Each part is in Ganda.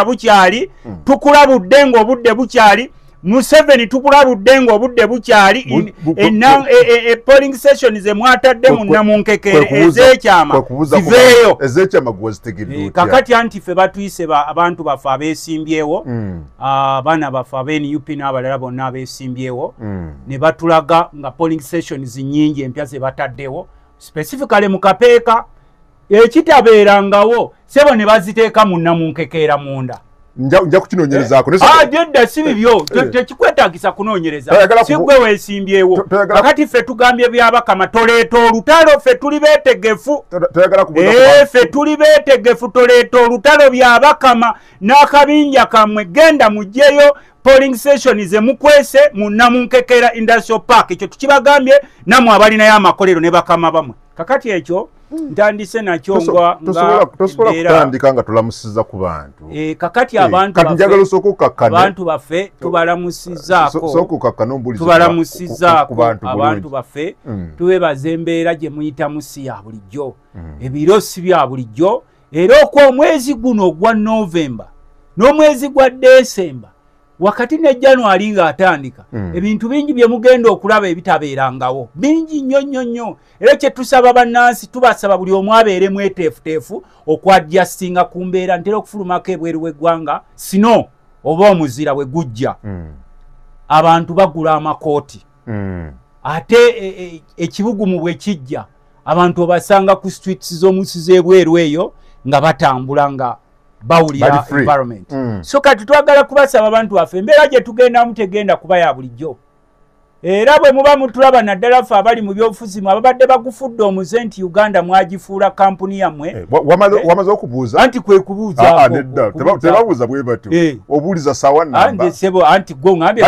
bukyali tukulabudde ng'obudde bukyali Museveni tukulabudde ng'obudde bukyali polling session ze mwatadde mu Namunkekere ez'ekyama ziveeyo ez'ekyama gwazitegeddwa kakati anti ffe batuyise abantu baffe abeesimbyewo abaana baffe ab'NUP n'abalala bonna abeesimbyewo ne batulaga nga polling sessions nnyingi empya ze bataddewo specifically mu Kapeeka ekitabeerangawo sebo ne baziteeka mu Namunkekeera munda nja kukinonyerezaako jedda si bibyo tekikwetaagisa kunoonyereza si gwe weesimbyewo kakati ffe tugambye byabakama toleeta olutalo ffe tuli beetegefu ffe tuli beetegefu toleeta olutalo byabakama n'akabinja kammwe genda mugyeyo polling session ze mukwese mu Namunkekeera Industrial Park ekyo tukibagambye namwe abalinayo amakolero ne bakama bamwe kakati ekyo ntandise nakyo nga tosobola kutandika nga tulamusiza ku bantu kakati abantu baffe tubalamusizaako abantu baffe tubebaza embeera gye muyitamu si ya bulijjo ebiro si bya bulijjo era okw'omwezi guno ogwa Novemba n'omwezi gwa Desemba wakati ne January ng'atandika ebintu bingi bye mugenda okulaba ebitabeerangawo bingi nnyo era kye tusaba bannansi tubasaba buli omu abeere mweteefuteefu okwadjustinga ku mbeera ntera okufulumako ebweru w'eggwanga sino oba omuzira bwe gujja abantu bagula amakooti ate ekibugumu bwe kijja abantu obasanga ku streets z'omusizo ebweru eyo nga batambula nga bawulira environment so kati twagala kubasaba abantu baffe embeera gye tugendamu tegenda kuba ya bulijjo era bwe muba mutulaba naddala ffe abali mu byobufuzi mu ababadde bagufudde omuze nti Uganda mwagifuula kampuni yammwe wamaze okubuuza anti kwe kubuuza tebabuuza bwe batyo obuuliza sawa namba anti sebo anti gwo ngambye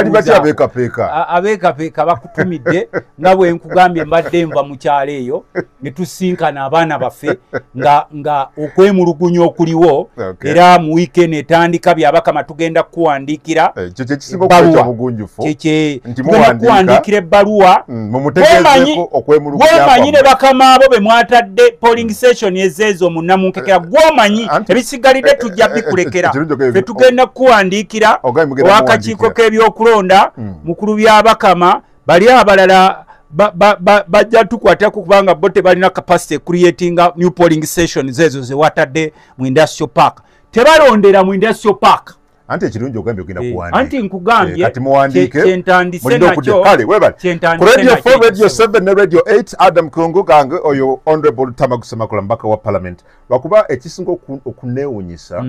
abeekapeeka bakutumidde nga bwe nkugambye mbadde nva mu kyalo eyo ne tusinkana abaana baffe nga okwemulugunya okuliwo era mu weekend etandika byabakama tugenda kukuwandiikira andikire ebbaluwa gwomanyi ne bakama abo be mwatadde polling session ezeezo mu Namunkekeera gwomanyi ebisigalidde tujja bikulekera fe tugenda kukuwandiikira owakakiiko k'ebyokulonda mukulu byabakama bali abalala bajja tukwatako kubanga bo tebalina capacity creating new polling sessions ezo ze watadde mu Industrial Park tebalondera mu Industrial Park anti ekirungi ogambye ogenda kuwandiika anti nkugambye kati muwandiike kyentandise nakyo kale webale ku Radio 4 Radio 7 ne Radio 8 Adam Kungu gange oyo Honorable Tamagusa Makula mbaka wa Parliament lwakuba ekisinga okuneewunyisa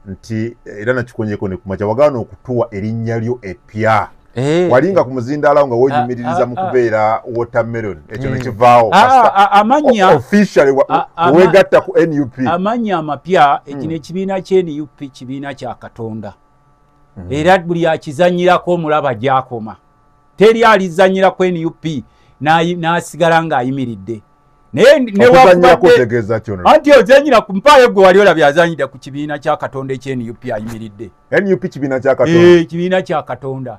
nti era nakikonyeko ne kumacha wagana okutuwa erinnya lyo epya walinga ku muzindaala nga woyimiririza mu kubeera watermelon ekyo nekivaawo amanya officially wegatta ku NUP amanya amapya ekino ekibiina kye NUP kibiina kya Katonda era buli akizanyirako omulaba gyakoma teri alizanyira ku NUP n'asigala ng'ayimiridde anti ozanyira ku mpaayo gwe wali olabye azanyira ku kibiina kya Katonda ekye NUP ayimiridde NUP kibiina kya Katonda kibiina kya Katonda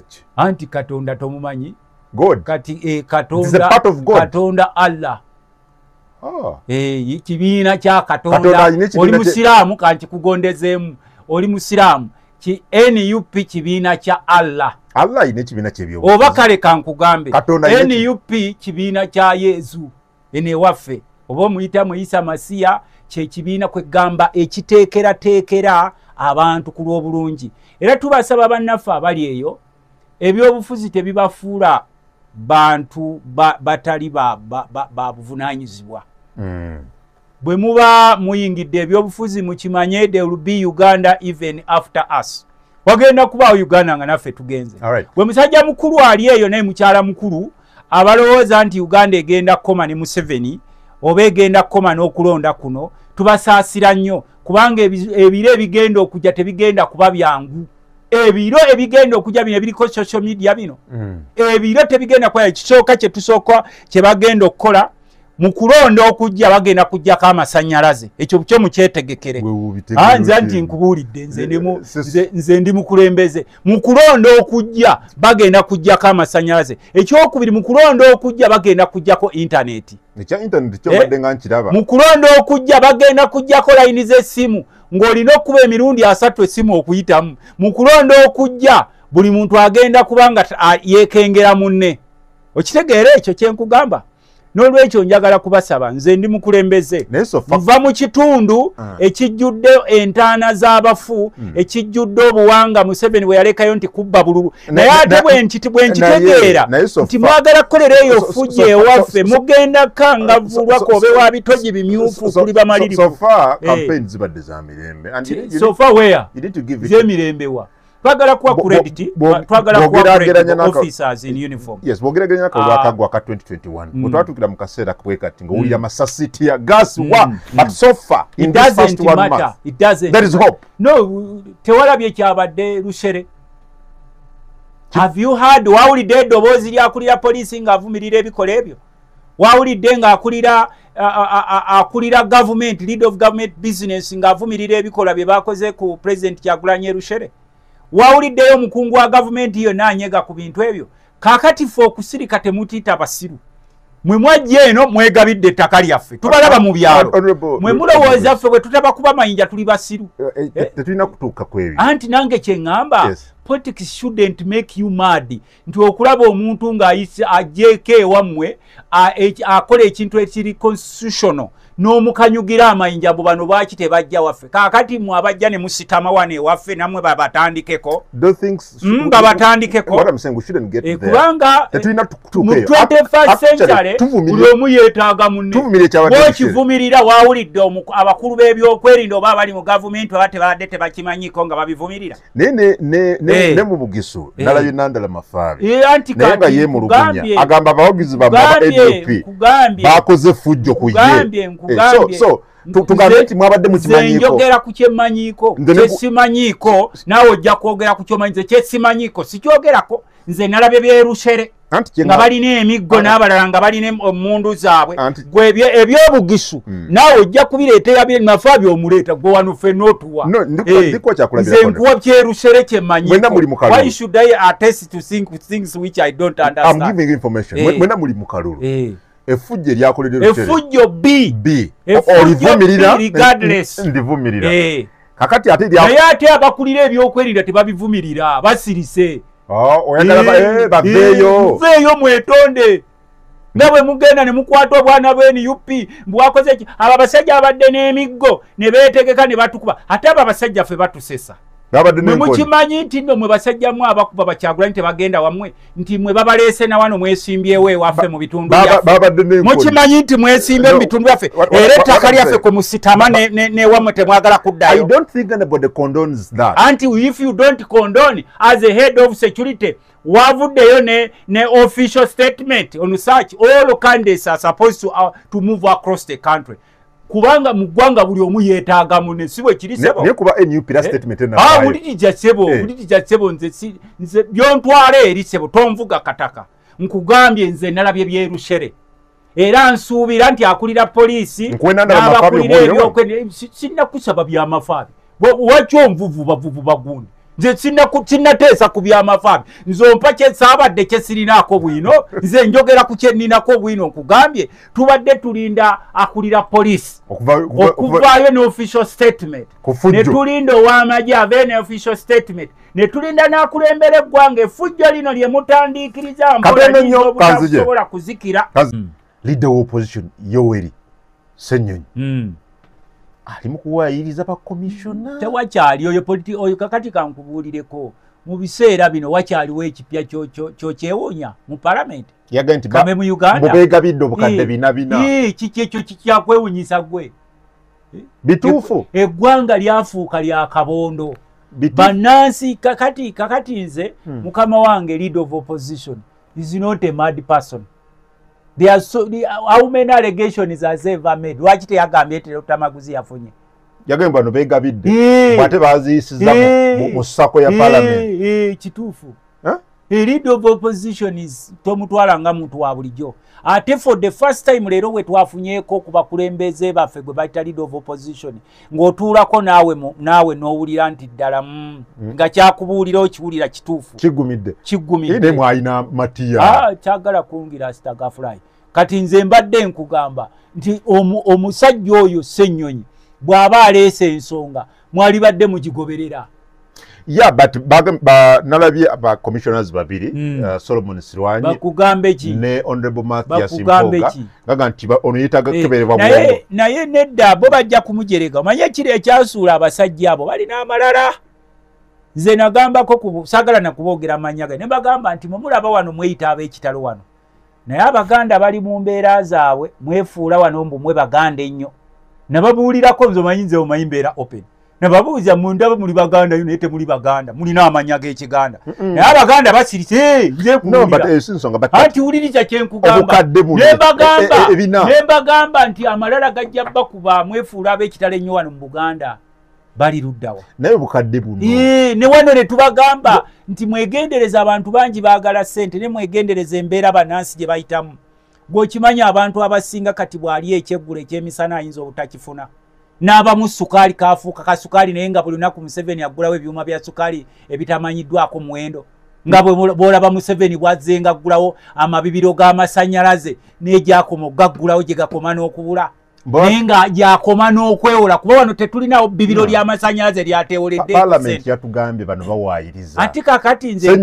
ki anti Katonda tomumanyi God kati Katonda Allah kibiina kya Katonda oli musiraamu kanti kugondezeemu oli musiraamu NUP kibiina kya Allah ine kibiina kyebyo oba kale kankugambe NUP kibiina kya Yesu ene waffe oba omuyita mu Isa Masiya kye kibiina kwegamba ekiteekera abantu ku lw'obulungi era tubasaba bannaffe abali eyo ebyobufuzi tebibafuula bantu batali ba buvunaanyizibwa bwe muba muyingidde ebyobufuzi mukimanye there will be Uganda even after us wagenda kubaawo Uganda nga naffe tugenze bwe musajja mukulu ali eyo naye mukyala mukulu abalowooza nti Uganda egenda kukoma ne Museveni oba egenda kukoma n'okulonda kuno tubasaasira nnyo kubanga ebiro ebigenda okujja tebigenda kuba byangu ebiro ebigenda okujja bino ebiriko social media bino ebiro tebigenda kuba ekisooka kye tusooka kye bagenda okukola mu kulonda okujja bagenda kujjako amasannyalaze ekyo kyo mukyetegekere nze nti nkubuulidde nze ndi mukulembeze mu kulonda okujja bagenda kujjako amasannyalaze ekyokubiri mu kulonda okujja bagenda kujjako intaneti ekya internet kyo badde nga nkiraba mu kulonda okujja bagenda kujjako layini z'essimu ng'olina okuba emirundi 3 essimu okuyitamu mu kulonda okujja buli muntu agenda kubanga yeekengera munne okitegeera ekyo kyenkugamba n'olwekyo njagala kubasaba nze ndi mukulembeze nva mu kitundu ekijjudde entaana z'abafu ekijjudde obuwanga Museveni bwe yalekayo nti kubba bululu naye ate bwe nkitegeera nti mwagala kukolera eyo fujja ewaffe mugenda kangavulwa kobe wa bitogi bimyufu kuli bamalirivu sofa where z'emirembewa twagala kuwa credit twagala kuwa credit officers in uniform yes bogeraganya ko lwakagwa ka 2021 twatukira mu kaseera kwekati ngo uli amasasiti ya gas wa but so far in this first 1 month it doesn't there is hope no tewalabye kyabadde Lushere have you heard wawulidde eddoboozi lyakulira poliisi ng'avumirira ebikola ebyo wawulidde ng'akulira government lead of government business ng'avumirira ebikola bye bakoze ku president Kyagulanyi Lushere wawuliddeyo omukungu wa gavumenti yonna anyega ku bintu ebyo kaakati ffe okusirika temutiita basiru mwe mwajja eno mwegabidde ettaka lyaffe tubalaba mu byalo mwe mulowooza ffe bwe tutaba kuba mayinja tuli basiru tetulina kutuuka ku ebyo anti nange kye ŋŋamba politics shouldn't make you mad nti okulaba omuntu ng'ajjeeko ewammwe akola ekintu ekiri constitutional n'omukanyugira amayinja mbu bano lwaki tebajja waffe kaakati mwe abajja ne musitama wano ewaffe nammwe babatandikeko kubanga mu 21st century buli omu yeetaaga munne bwokivumirira wawulidde abakulu b'ebyokwerinda oba abali mu gavumenti oba tebadde tebakimanyiko nga babivumirira ne mu bugisu ndalayo nandala mafaari naye nga yeemulugunya agamba abawagizi bamwe aba NUP bakoze fujjo ku ye so tugambe nti mwabadde mukimanyiko njogera ku kyemanyiko kyesimanyiiko naawe ojja kwogera ku kyomanyize kyesimanyiiko sikyogerako nze nalabye byerushere nga balina emiggo n'abalala nga balina emundu zaabwe ebyobugisu naawe ojja kubireetera nafa byomuleeta gwe wano ffenna otuwa nze nkuwa byerushere kyemanyiko why should I attest to things which I don't understand? I'm giving information. Mwena muli mu kalulu efujje lyakoledde efujjo B olivumirira regardless ndivumirira kakati ate naye ate abakulira ebyokwerinda tebabivumirira basirise oyagala baveeyo mwetonde nabwe mugenda ne mukwata obwana bw'NUP bwakoze abo abasajja abadde n'emiggo ne beetegeka ne batukuba ate abo abasajja ffe batusesa mwe mukimanyi nti nno mwe basajjamu abakuba Bakyagulanyi tebagenda wammwe nti mwe babaleese na wano mwesimbyewo ewaffe mu bitundu byaffe mukimanyi nti mwesimbe mu bitundu byaffe era ettaka lyaffe kwe musitama newammwe temwagala kuddayo anti if you don't condone as a head of security wavuddeyo ne official statement on such all candidates are supposed to move across the country kubanga mu ggwanga buli omu yeetaaga munne si bwe kiri sebo naye kuba NUP statement bulitijja sebo nze byontwala eri sebo tonvuga kataka nkugambye nze nalabye byerushere era nsuubira nti akulira poliisi n'abakulira ebyokwerinda sinnakusaba byamafaabi wakyo nvuvubavuvuba gundi nze sinnateesa ku byamafaabi nze ompa kyesaabadde kyesirinaako bwino nze njogera ku kyenninako bwino nkugambye tubadde tulinda akulira poliisi okuvaayo ne official statement ne tulinda ow'amagye aveyo ne official statement ne tulinda n'akulembera eggwanga effujjo lino lye mutandiikiriza mpola kuzikira leader of opposition Yoweri Ssennyonyi ali mukuwayiriza ba commissioner tewakyali oyo kakati kankubuulireko mu biseera bino wakyaliwo ekipya kyewuunya mu parliament yaga nti kame mu Uganda mubegabidde obukadde bina kiki ekyo kikyakwewunyisa gwe bituufu eggwanga lyafuuka lya kabondo bannansi kakati nze mukama wange leader of opposition is not a mad person. There are how many allegations has ever made? Lwaki teyagambye Tamaguzi yafunye? Yagamba no begabidde. Bwate baziyisiza mu ssako ya parliament. Kituufu. Leader of opposition is tomutwala nga muntu wa bulijjo. Ate for the first time leero we twafunyeeko ku bakulembeze baffe gwe bayita leader of opposition ng'otuulako naawe n'owulira nti ddala nga kyakubuulira okiwulira kituufu kiggumidde ne mwalina matiya kyagala kungira stagafly kati nze mbadde nkugamba nti omusajja oyo Ssennyonyi bw'aba aleese ensonga mwali badde mugigoberera. Yeah, but nalabye ba commissioners babiri Solomon Sirwanyi bakugambe ki ne Honorable Mathias Mpoga gaga nti ono yitaga keberwa mu naye nedda bo bajja kumujerega manye kire ekyasuula abasajja abo bali n'amalala nze nagambako kusagala na kubogera amanyaga ne bagamba nti mumulaba wano mweyita ab'ekitalo wano naye abaganda bali mu mbeera zaabwe mwefuula wano mbu mwe baganda ennyo nababuulirako nze omanyi nze omanyi mbeera open nababuuza mundaba muli baganda yo naye temuli baganda mulina amanya g'ekiganda naye abaganda basirise nze kuwulira anti wuliriza kyenkugamba ne mbagamba nti amalala gajja bakuba mwefuula ab'ekitalo ennyo wano mu Buganda bali luddawa naye bukadde buno ne wano ne tubagamba nti mwegendereza abantu bangi baagala ssente ne mwegendereza embeera bannansi gye bayitamu gw'okimanya abantu abasinga kati bw'ali ekyeggulo eky'emisana ayinza obutakifuna n'abamu sukaali kaafuuka kasukaali naye nga buli lunaku Museveni aggulawo ebyuma bya sukaali ebitamanyiddwako muwendo nga bw'olaba Museveni bw'azzenga aggulawo amabibiro g'amasannyalaze n'egyakoma ogaggulawo gye gakoma n'okubula naye nga gyakoma n'okwewola kuba wano tetulinawo bibiro ly'amasannyalaze lyateewoledde Parliament yatugambye bano bawaayiriza ati kakati nze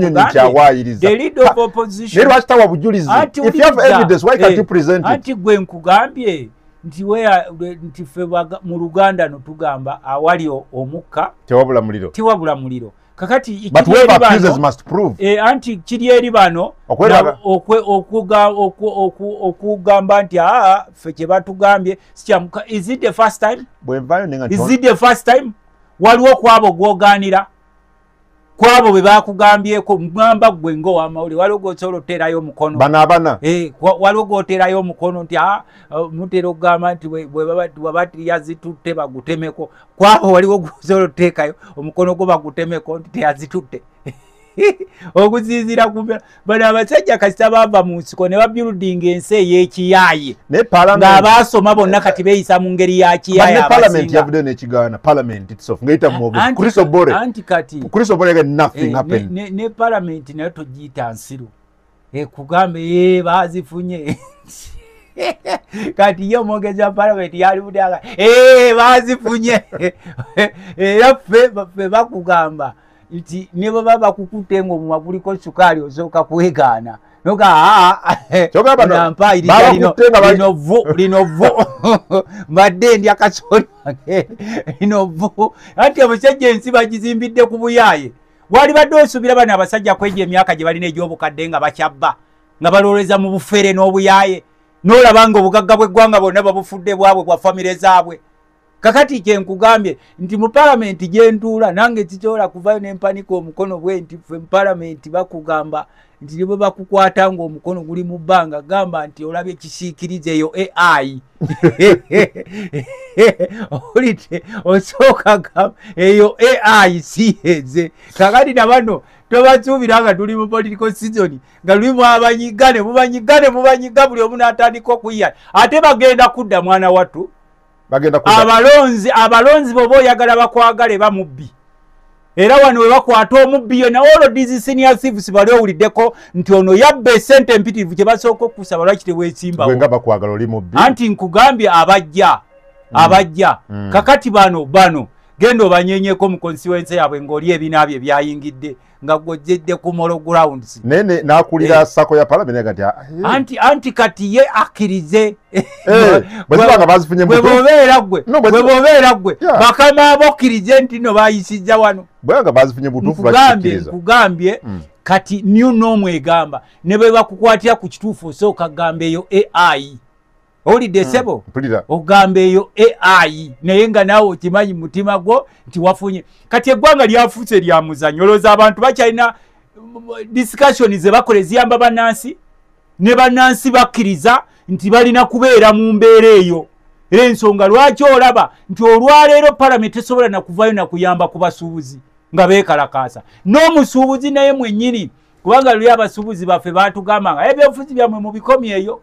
the leader of opposition ne lwakitawa bujulizi if you have evidence why can't you present it anti gwe nkugambye nti ffe mu Luganda no tugamba awali omukka tewabula muliro kakati but whoever accuses must prove anti kiri eri bano okugamba nti ffe kye batugambye sikyamuka is it the first time waliwo kwabo gwogaanira kwabo be bakugambyeko mugamba gwe ngo wamawulire waliwo gosobola oterayo omukono bana waliwo goterayo omukono nti mutera okugamba nti bwaba yazitutte bagutemeko kwabo waliwo gosobola oteekayo omukono gwo bagutemeko nti teyazitutte okuziizira kumbe bano abasajja kasita bava mu nsiko ne babuildinga ensi ey'ekiyaaye ng'abaasoma bonna kati beeyisa mu ngeri ya kiyaaye Parliament yavudde n'ekigaana Parliament itself ng'eyita mu Chris Obore nothing happened ne Parliament nayo togiyita nsiru kugambe baazifunye kati ye omwogezi wa Parliament yalibudde baazifunye era ffe bakugamba nti ne baba bakukutte ng'omumwa guliko sukaali osooka kwegaana lino vu mbadde ndya kasooli lino vu anti abasajja ensi bagizimbidde ku buyaaye wali badde osuubira bano abasajja kwejja emyaka gye balina egy'obukadde nga bakyabba nga balooleza mu bufere n'obuyaaye n'olaba nga obugagga bw'eggwanga bwonna babufudde bwabwe bwa famire zaabwe kakati kyenkugambye nti mu Parliament gye ntuula nange tikyola kuvayo n'empanika omukono bwe nti ffe mu Parliament bakugamba nti bwe bakukwata ng'omukono guli mu bbanga gamba nti olabye kisiikirize eyo AI olite osooka gamba eyo AI siyeze kakati na bano tobasuubira nga tuli mu political season nga lulimu abanyigane mubanyiga buli omu n'atandika okuyiyana ate bagenda kudda mwana wattu abalonzi boba oyagala bakwagale bamubbi era wano we bakwata omubbi yona all these senior thieves bali owuliddeko nti ono yabba esente empitirivu kye basooka okusaba lwaki teweesimbawo anti nkugambye abajja kakati bano genda obanyenyeko mu constituency yaabwe ng'oli ebina bye byayingidde nga gojjedde ku Molo Grounds nene nakulira sako ya Parliament gati anti kati ye akirize bwe bobeera gwe bakama abokirize nti no bayisizza wano bwanga bazifunye butuufu kugambye kati new norm egamba ne bwe bakukwatira ku kituufu osooka gamba eyo AI olidde sebo ogamba eyo AI naye nga naawe okimanyi mutima gwo nti wafunye kati eggwanga lyafuuse lya muzannyo olowooza abantu bakyalina discussion ze bakola eziyamba bannansi ne bannansi bakkiriza nti balina kubeera mu mbeera eyo era ensonga lwaki olaba nti olwaleero Parliament tesobola nakuvayo nakuyamba ku basuubuzi nga beekalakaasa n'omusuubuzi naye mwennyini kubanga luli abasuubuzi baffe baatugamba nga ebyobufuzi byammwe mu bikomi eyo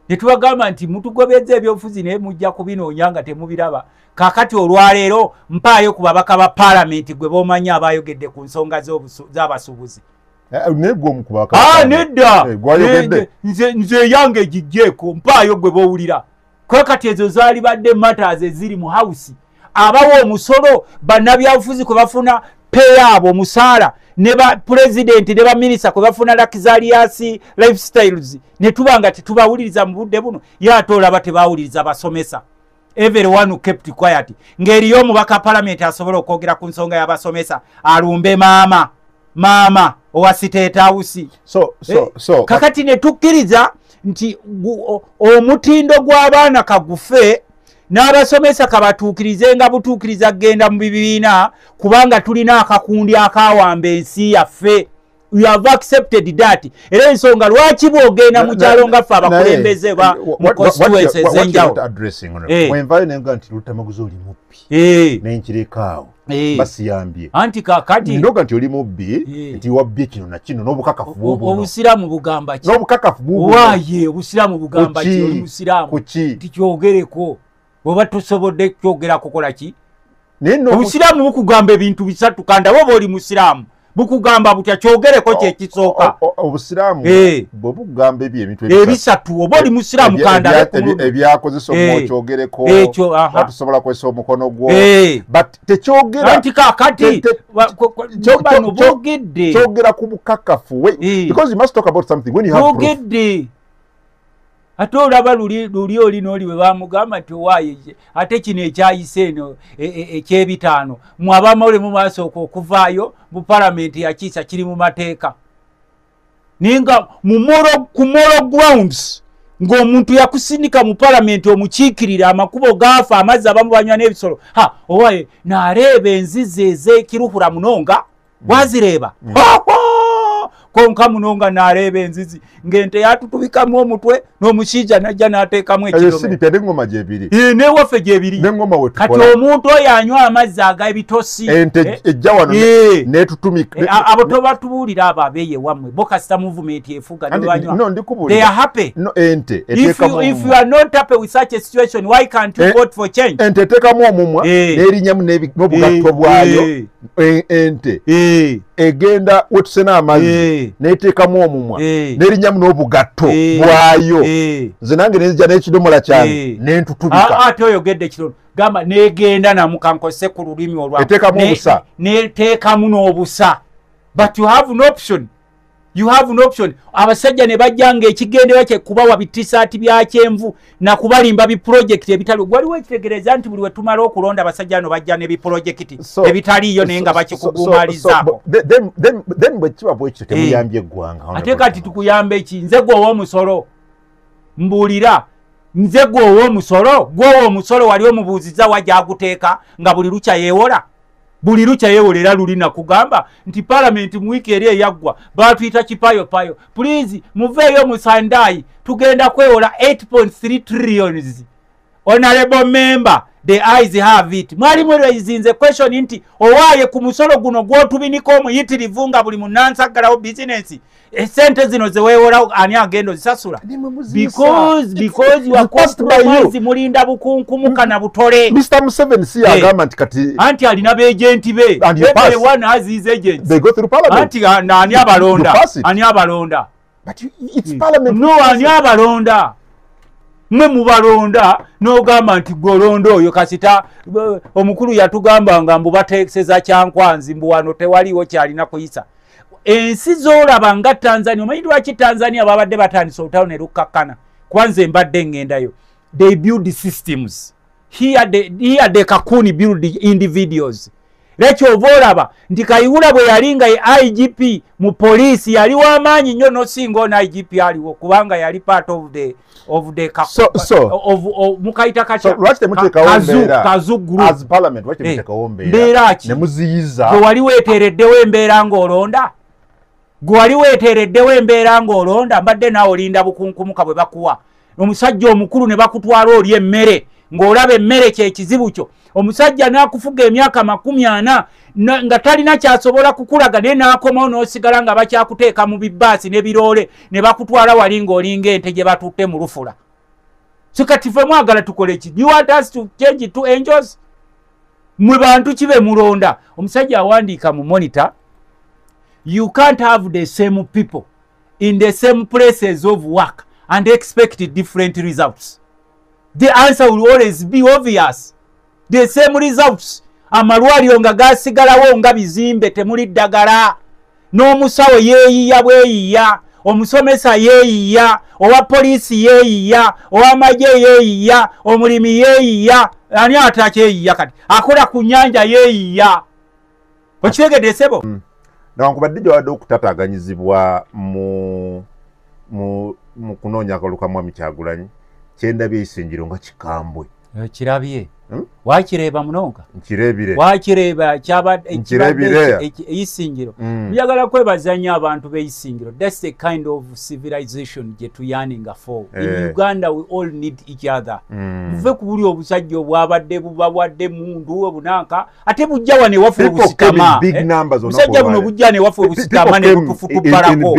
netubagamba nti mutugobedde ebyobufuzi naye mujja kubinoonya nga temubiraba kakati olwaleero mpaayo ku babaka ba Parliament gwe bomanyi abayogedde ku nsonga z'abasuubuzi nedda nze yange gijjeeko mpaayo gwe bowulira kwe kati ezo zaali badde matters eziri mu house abawo omusolo bannabyabufuzi kwe bafuna payabo omusaala ne ba president ne ba minister kwe bafuna luxurious lifestyles ne tubanga tetubawuliriza mu budde buno yatoola batebawuliriza basomesa. Everyone who kept quiet. Ngeri yo mubaka parliament asobola okwogera ku nsonga y'abasomesa alumbe mama owa State House. So kakati ne tukkiriza nti omutindo gw'abaana kagufe n'abasomesa kabatuukirize nga butuukiriza genda mu bibiina kubanga tulina akakundi akawamba ensi yaffe. You have accepted that. Era ensonga lwaki bwogenda mu kyalo nga ffe abakulembeze ba mu constituencies enjawulo. Wenvayo nti Lutamaguzi oli mubbi n'enkirikaawo basiyambye anti kakati ndoga nti oli mubbi nti wabbye kino na kino n'obukakafu bw'obuno obusiraamu bugamba ki n'obukakafu bw'obuno waaye obusiraamu bugamba ki oli musiraamu tikyogereko bw'oba tosobodde kyogera kukola ki obusiraamu bukugamba ebintu bisatu kandi abo oli musiraamu bukugamba butya kyogereko kyekisooka obusiraamu bwe bugamba ebintu ebisatu oba oli musiraamu kanda ebyakozesa omukyogereko watusobola kwesa omukono gwo but tekyogera anti kakati bogedde kyogera ku bukakafu because you must talk about something when you have proof. Ate olaba luli oli n'oli bwe bamugamba nti owaaye ate kino ekyayise eno ekyebitaano mwabamawule mu maaso okuvaayo mu palamenti yakiisa kiri mu mateeka ninga ku moral grounds ng'omuntu yakusindika mu palamenti omukiikirira amakubo gaafa amazzi abamu banywa n'ebisolo owaaye n'areeba enzizi ez'ekiruhura munonga wazireeba konka munonga n'areeba enzizi ng'ente yatutubikamu omutwe n'omusijja najja n'ateekamu ekiromengoma gyebiri n'ewaffe gyebiri kati omuntu oyo anywa amazzi ag'ebitosi ente ejja wano n'etutumika abo tobatubuulira abo abeeye wammwe bo kasita movement efuga ne banywa they are happy ente if you are not happy with such a situation why can't you vote for change ente eteekamu omumwa n'erinyamu n'obugatto bwayo ente egenda wetusena amazzi n'eteekamu omumwa n'erinyamu n'obugatto bwayo nze nange nenzija n'ekidomola kyange n'entutubika ate oyogedde kitono gamba n'egenda namukankose ku lulimi olwa eteekamu obusa n'eteekamu n'obusa but you have an option. You have an option. Abasajja ne bajjanga ekigendera kye kubawa bitisaati bya kyenvu na kubalimba bi project ebitali waliwo ekitegereza nti buli we tumala okulonda abasajja no bajja ne bi project ebitaliyo nenga bakikugumaliza then bwe kiba bwe kyo temuyambye eggwanga ate kati tukuyamba eki nze gwe ow'omusolo mbuulira nze gwe ow'omusolo gwe ow'omusolo wali omubuuziza wajja aguteeka nga buli lukya yeewola buli lukya yeewolera luli nakugamba nti palamenti mu wiiki eri eyaggwa batuyita kipayopayo please muveeyo mu Sandai tugenda kwewola 8.3 trillions honorable member the eyes have it mwali mwerezinze question nti owaaye ku musolo guno gw'otubinika omuyitirivu nga buli munansagalawo bizinensi esente zino zeweewola ani agenda ozisasula because you are compromise mulinda bukunkumuka na butole Mr. Museveni si agamba nti kati anti alina beagenti be everyone has his agents they go through parliament anti ani abalonda but it's parliament no ani abalonda mwe mubalonda n'ogamba nti golonda oyo kasita omukulu yatugamba nga mbu bateeseza kyankwanzi mbu wano tewaliwo kyalina kuyisa ensi z'olaba nga Tanzania omanyi lwaki Tanzania babadde batandisa olutalo ne lukkakkana kwanza embadde ngendayo they build systems here they kakuni build individuals lecho ovolaba nti Kayihura bwe yalinga IGP mu police yali w'amaanyi nnyo nosinga ono IGP aliwo kubanga yali part of the mukaita kacha kazu group as parliament wachite mutekawo mbeera ne muziyiza gwe wali weetereddewo embeera ng'olonda mbadde naawe olinda bukunkumuka bwe bakuwa omusajja omukulu ne bakutwala oli emmere ng'olaba emmere kyekizibu kyo omusajja n'akufuga emyaka 40 nga talina kyasobola kukulaga naye n'akomawo n'osigala nga bakyakuteeka mu bibbaasi n'ebiroole ne bakutwala wali ng'olinga ente gye batutte mu lufula so kati ffe mwagala tukole ki you want us to change to angels mwe bantu kibe mulonda omusajja awandiika mu monitor you can't have the same people in the same places of work and expect different results. The answer will always be obvious. the same results. Amalwaliro nga gasigalawo nga bizimbe temuli ddagala. N'omusawo yeeyiya bweyiya, omusomesa yeeyiya, owa poliisi yeeyiya, ow'amagye yeeyiya, omulimi yeeyiya, ani atakyeyiya kati akola ku nnyanja yeeyiya. Okitegedde ssebo? Newankubadde gyawadde okutataganyizibwa mu kunoonya akalulu ka Mwami Kyagulanyi, kyendabye Isingiro nga kikambwe. Kirabye. Wakireeba munonga? Nkireebire. Wakireeba kyabadde Isingiro. Njagala kwebaza nnyo abantu b'Isingiro. That's the kind of civilization gye tuyaninga for. In Uganda we all need each other. Muve ku buli obusajja obwabadde bubawadde mundu obunanka ate bujja wane wafu obusikama. Obusajja buno bujja ne wafu obusikama ne butufutubalako.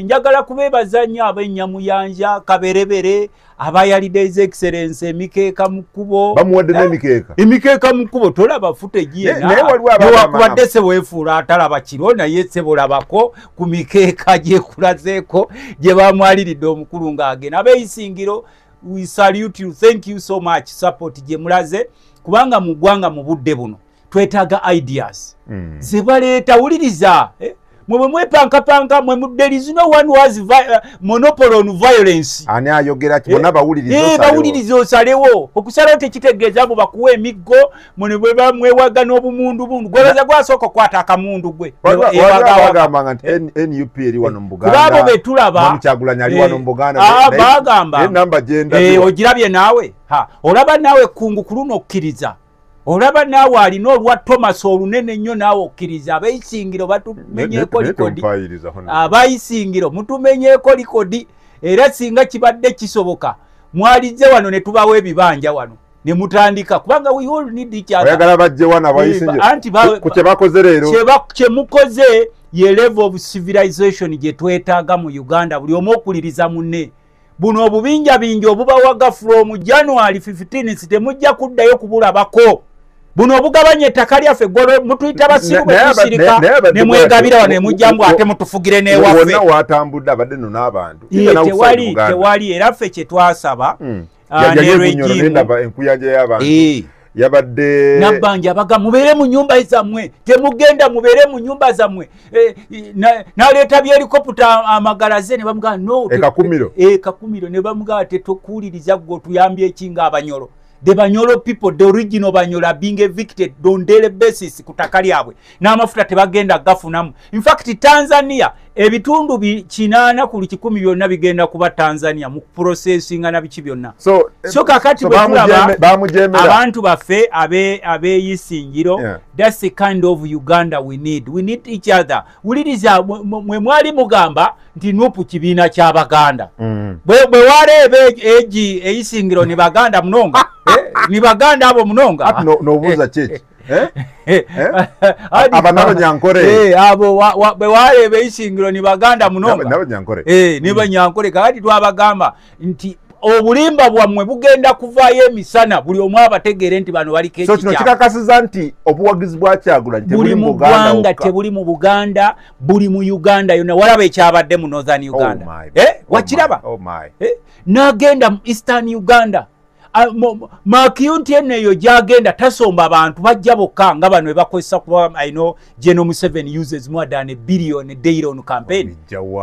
Njagala kubeebaza nnyo ab'ennyamuyanja kaberebere abayalidde His Excellency Emikeeka mu kkubo. Bamuwadde n'emikeeka. Emikeeka mu kkubo tolaba footage yena. Newankubadde ssebo weefuula atalaba kiro naye ssebo labako ku mikeeka gyekulazeeko gye bamwaliridde omukulu ng'agenda. Ab'Isingiro, we salute you, thank you so much support gye mulaze kubanga mu ggwanga mu budde buno twetaaga ideas. Ze baleeta wuliriza. Mwe mwepankapanka mwe there is no one who has monopoly on violence. Ani ayogera kibona bawulirizo bawulirizo osalewo okusalawo tekitegeeza abo bakuwa emiggo mwe bwe mwewaga n'obumundu bundu gwebaza gwasooka kwata akamundu gwe bagamba nti NUP eri wano mu Buganda abo betulaba Kyagulanyi ali wano mu Buganda bagamba namba genda ogirabye naawe olaba naawe kungu kuluno okkiriza olaba naawe alina olwa Thomas olunene nnyo naawe okkiriza ab'Isingiro batumenyeeko likodi ab'Isingiro mutumenyeeko likodi era singa kibadde kisoboka mwalize wano ne tubawo ebibanja wano ne mutandika kubanga we all need each other. Oyagala bajje wana ab'Isingiro ku kye bakoze leero kye mukoze ye level of civilization gye twetaaga mu Uganda buli omu okuliriza munne. Buno obubinja bingi obubawaga from January 15 temujja kuddayo kubulabako. Buno obugabanye ettaka lyaffe golo mutuyita basiru betusirika ne mwegabira wano emujjambu ate mutufugire n'ewaffe. Wonna watambudde abadde no n'abantu. Tewali era ffe kye twasaba ne regime enkuyanja y'abantu yabadde nabbanja abaga mubeere mu nnyumba zammwe temugenda mubeere mu nnyumba zammwe n'aleeta byelikopita amagalaze ne bamugamba no kakumiro ne bamugamba tetukuwuliriza gwe otuyambye eki ng'abanyolo. The Banyolo people, the original Banyolo are being evicted on daily basis kutaka lyabwe. N'amafuta tebagenda gafunamu. In fact, Tanzania, ebitundu 8 ku 10 byonna bigenda kuba Tanzania mu processing na biki byonna. So kakati abantu baffe ab'Isingiro, that's the kind of Uganda we need. We need each other. Wuliriza mwe mwali mugamba nti nupu kibiina ky'Abaganda. Bwe wareebe Isingiro ni Baganda munonga. Ni Baganda abo munonga. Ati nobuuza chechi. Abanabo Nyankore. Abo bwe wareebe Isingiro ni Baganda munonga. Nabo Nyankore. Ni Banyankore kati twabagamba nti obulimba bwammwe bugenda kuvaayo emisana buli omu abategeere nti bano baliko ekikya. So kino kikakasiza nti obuwagizi bwa Kyagulanyi tebuli mu Buganda tebuli mu Buganda buli mu Uganda yonna walaba ekyabadde mu Northern Uganda. Wakiraba? N'agenda mu Eastern Uganda. Makiyunti eneyo gyagenda tasomba abantu bajja bokka nga bano bebakozesa kuba I know General Museveni uses more than $1 billion daily on campaign.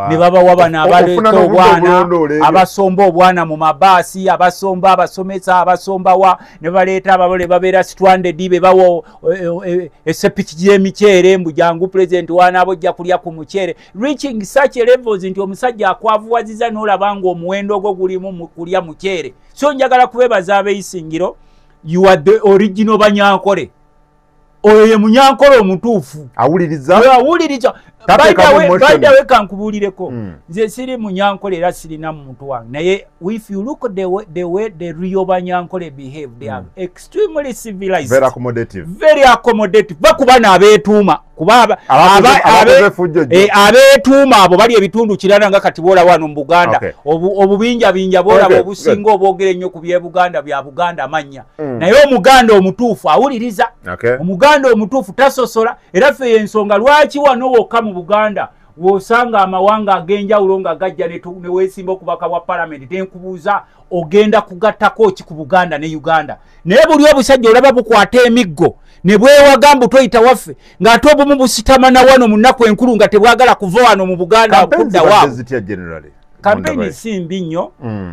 Ne babawa bano abaleta obwana abasomba obwana mu mabaasi abasomba abasomesa abasomba wa ne baleeta ababole babeera stranded bebawo esepiki gy'emiceere mbu jangu president wanaabo jja kulya ku muceere reaching such levels nti omusajja akwavuwaziza n'olaba ng'omuwendo ogwo gulimu mu kulya muceere. So njagala kubebaza ab'Isingiro, you are the original Banyankole. Oyo ye Munyankole omutuufu. Awuliriza. By the way kankubulireko. Nze siri Munyankole era sirina muntu wange. Naye if you look at the way the real Banyankole behave, they are extremely civilized. Very accommodative. Very accommodative. Bakuba n'abeetuuma. Kuba abeetuuma abo bali ebitundu kirala nga kati bola wano mu Buganda. Obubinja binja bola obusinga obwogere nnyo ku bye Buganda bya Buganda amanya. Naye Omuganda omutuufu awuliriza. Omuganda omutuufu tasosola era ffe ensonga lwaki wano wokka mu Buganda wosanga amawanga agenjawulo nga gajja ne weesimba okubaka wa parliament tenkubuuza ogenda kugattako ki ku Buganda ne Uganda naye buli obusajja olaba bukwata emiggo ne bwewagamba toyita waffe ng'ate obumu busitamana wano mu nnaku enkulu nga tebwagala kuva wano mu Buganda okudda waabwe campaign simbi nnyo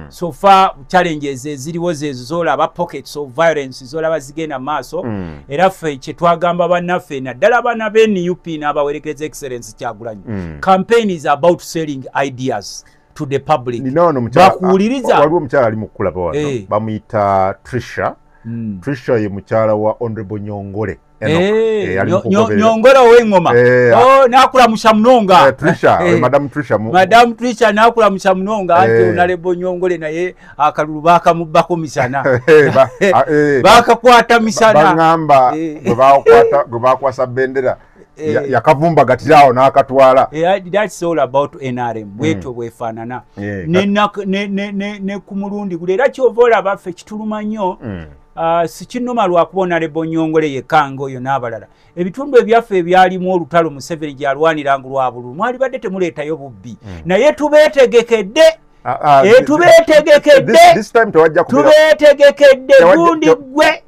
so far challenges eziriwo zezo zolaba pockets of violence zolaba zigenda maaso era ffe kyetwagamba bannaffe naddala bana b'NUP n'abawerekeza excellence Kyagulanyi campaign is about selling ideas to the public bakuwuliriza waliwo omukyala ali mu kulaba wano bamuyita Trisha ye mukyala wa Honorable Nyongole Nyongora w'engoma nakulamusha munonga Madam Trisha nakulamusha munonga ate Honorable Nyongole naye akalulu bakamubbako misana bakakwata misana bangamba gwe bakwasa bendera yakavumba gatirawo n'akatwala that's all about NRM bwetyo bwefaanana ne ku mulundi guli era kyova olaba ffe kituluma nnyo sikinoma lwakubona Nyongole yekanga oyo n'abalala ebitundu ebyaffe ebyalimu olutalo Museveni gyalwaniranga lwa bululu mwali badde temuleetayo bubbi naye tubeetegekedde tubeetegekedde gundi gwe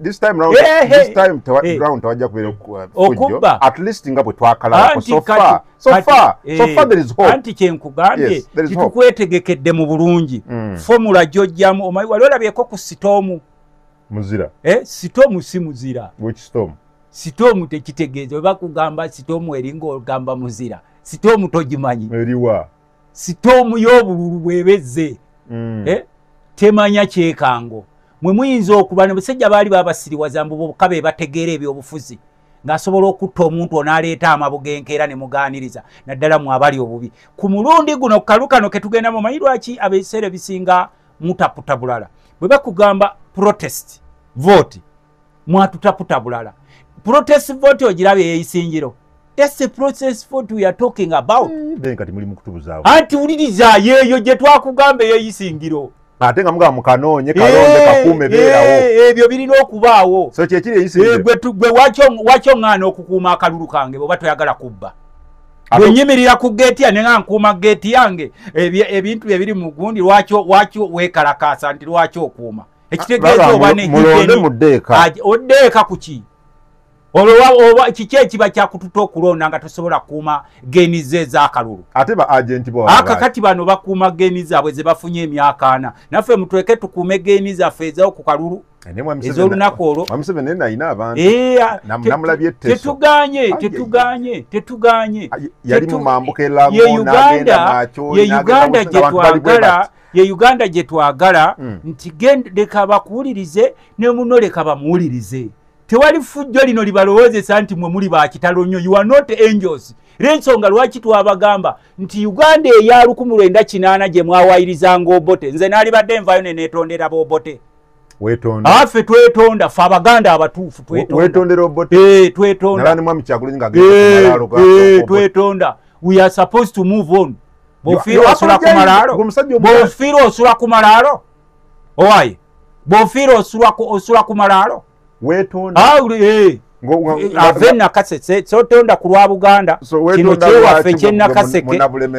okubba at least nga bwe twakalako so far there is hope anti kyenkugambye titukwetegekedde mu bulungi formula gyojjamu wali olabyeko ku sitoomu muzira sitoomu si muzira which storm sitoomu tekitegeeza oba kugamba sitoomu eringa ogamba muzira sitoomu togimanyi eriwa sitoomu y'obululu bwebezze temanya kyekango mwe muyinza okuba nebasajja baali babasiriwaza mbu bokka be bategeera ebyobufuzi ng'asobola okutta omuntu onaleeta amabugenkeera ne mugaaniriza naddala mu abali obubi ku mulundi guno kalukano ke tugenda mu manyi lwaki abeeseera bisinga mutaputa bulala bwe bakugamba protest vote mwatutaputa bulala protest vote ogirabye ey'isingiro that's the process vote we are talking about kati muli mukutubuzawo anti wuliriza yeeyo gye twakugamba ey'isingiro ate nga mugamba mukanoonye kalonde kakuume beerawo ebyo birina okubaawo so kyekiri ey'isingiro gwe wakyo ŋŋaana okukuuma akalulu kange bw'oba toyagala kubba bwe nyimirira ku geeti yange nga nkuuma geeti yange ebintu ebiri mu gundi lwaki weekalakaasa nti lwaki okuuma ekitegeeza oba ne oddeeka ku ki oba kiki ekiba kyakututa okulonda nga tosobola kukuuma geeni ze ez'akalulu ate ba agenti akakati bano bakuuma geeni zaabwe ze bafunye emyaka 4 naffe mutweke tukuume geeni zaffe ezawo ku kalulu ez'olunaku olwo tetuganye ye Uganda gye twagala nti leka bakuwulirize ne muno leka bamuwulirize tewali fujjo lino libalowoozesa nti mwe muli bakitalo nnyo you are not angels l'ensonga lwaki twabagamba nti Uganda eya 1980 gye mwawayirizanga Obote nze naali badde envayo ne neetondera b'Obote affe twetonda ffe Abaganda abatuufu twetonda we are supposed to move on bw'ofiirwa osula ku malaalo owaye bw'ofiirwa osula ku malaalo ave nakase sotonda ku lwa Buganda kino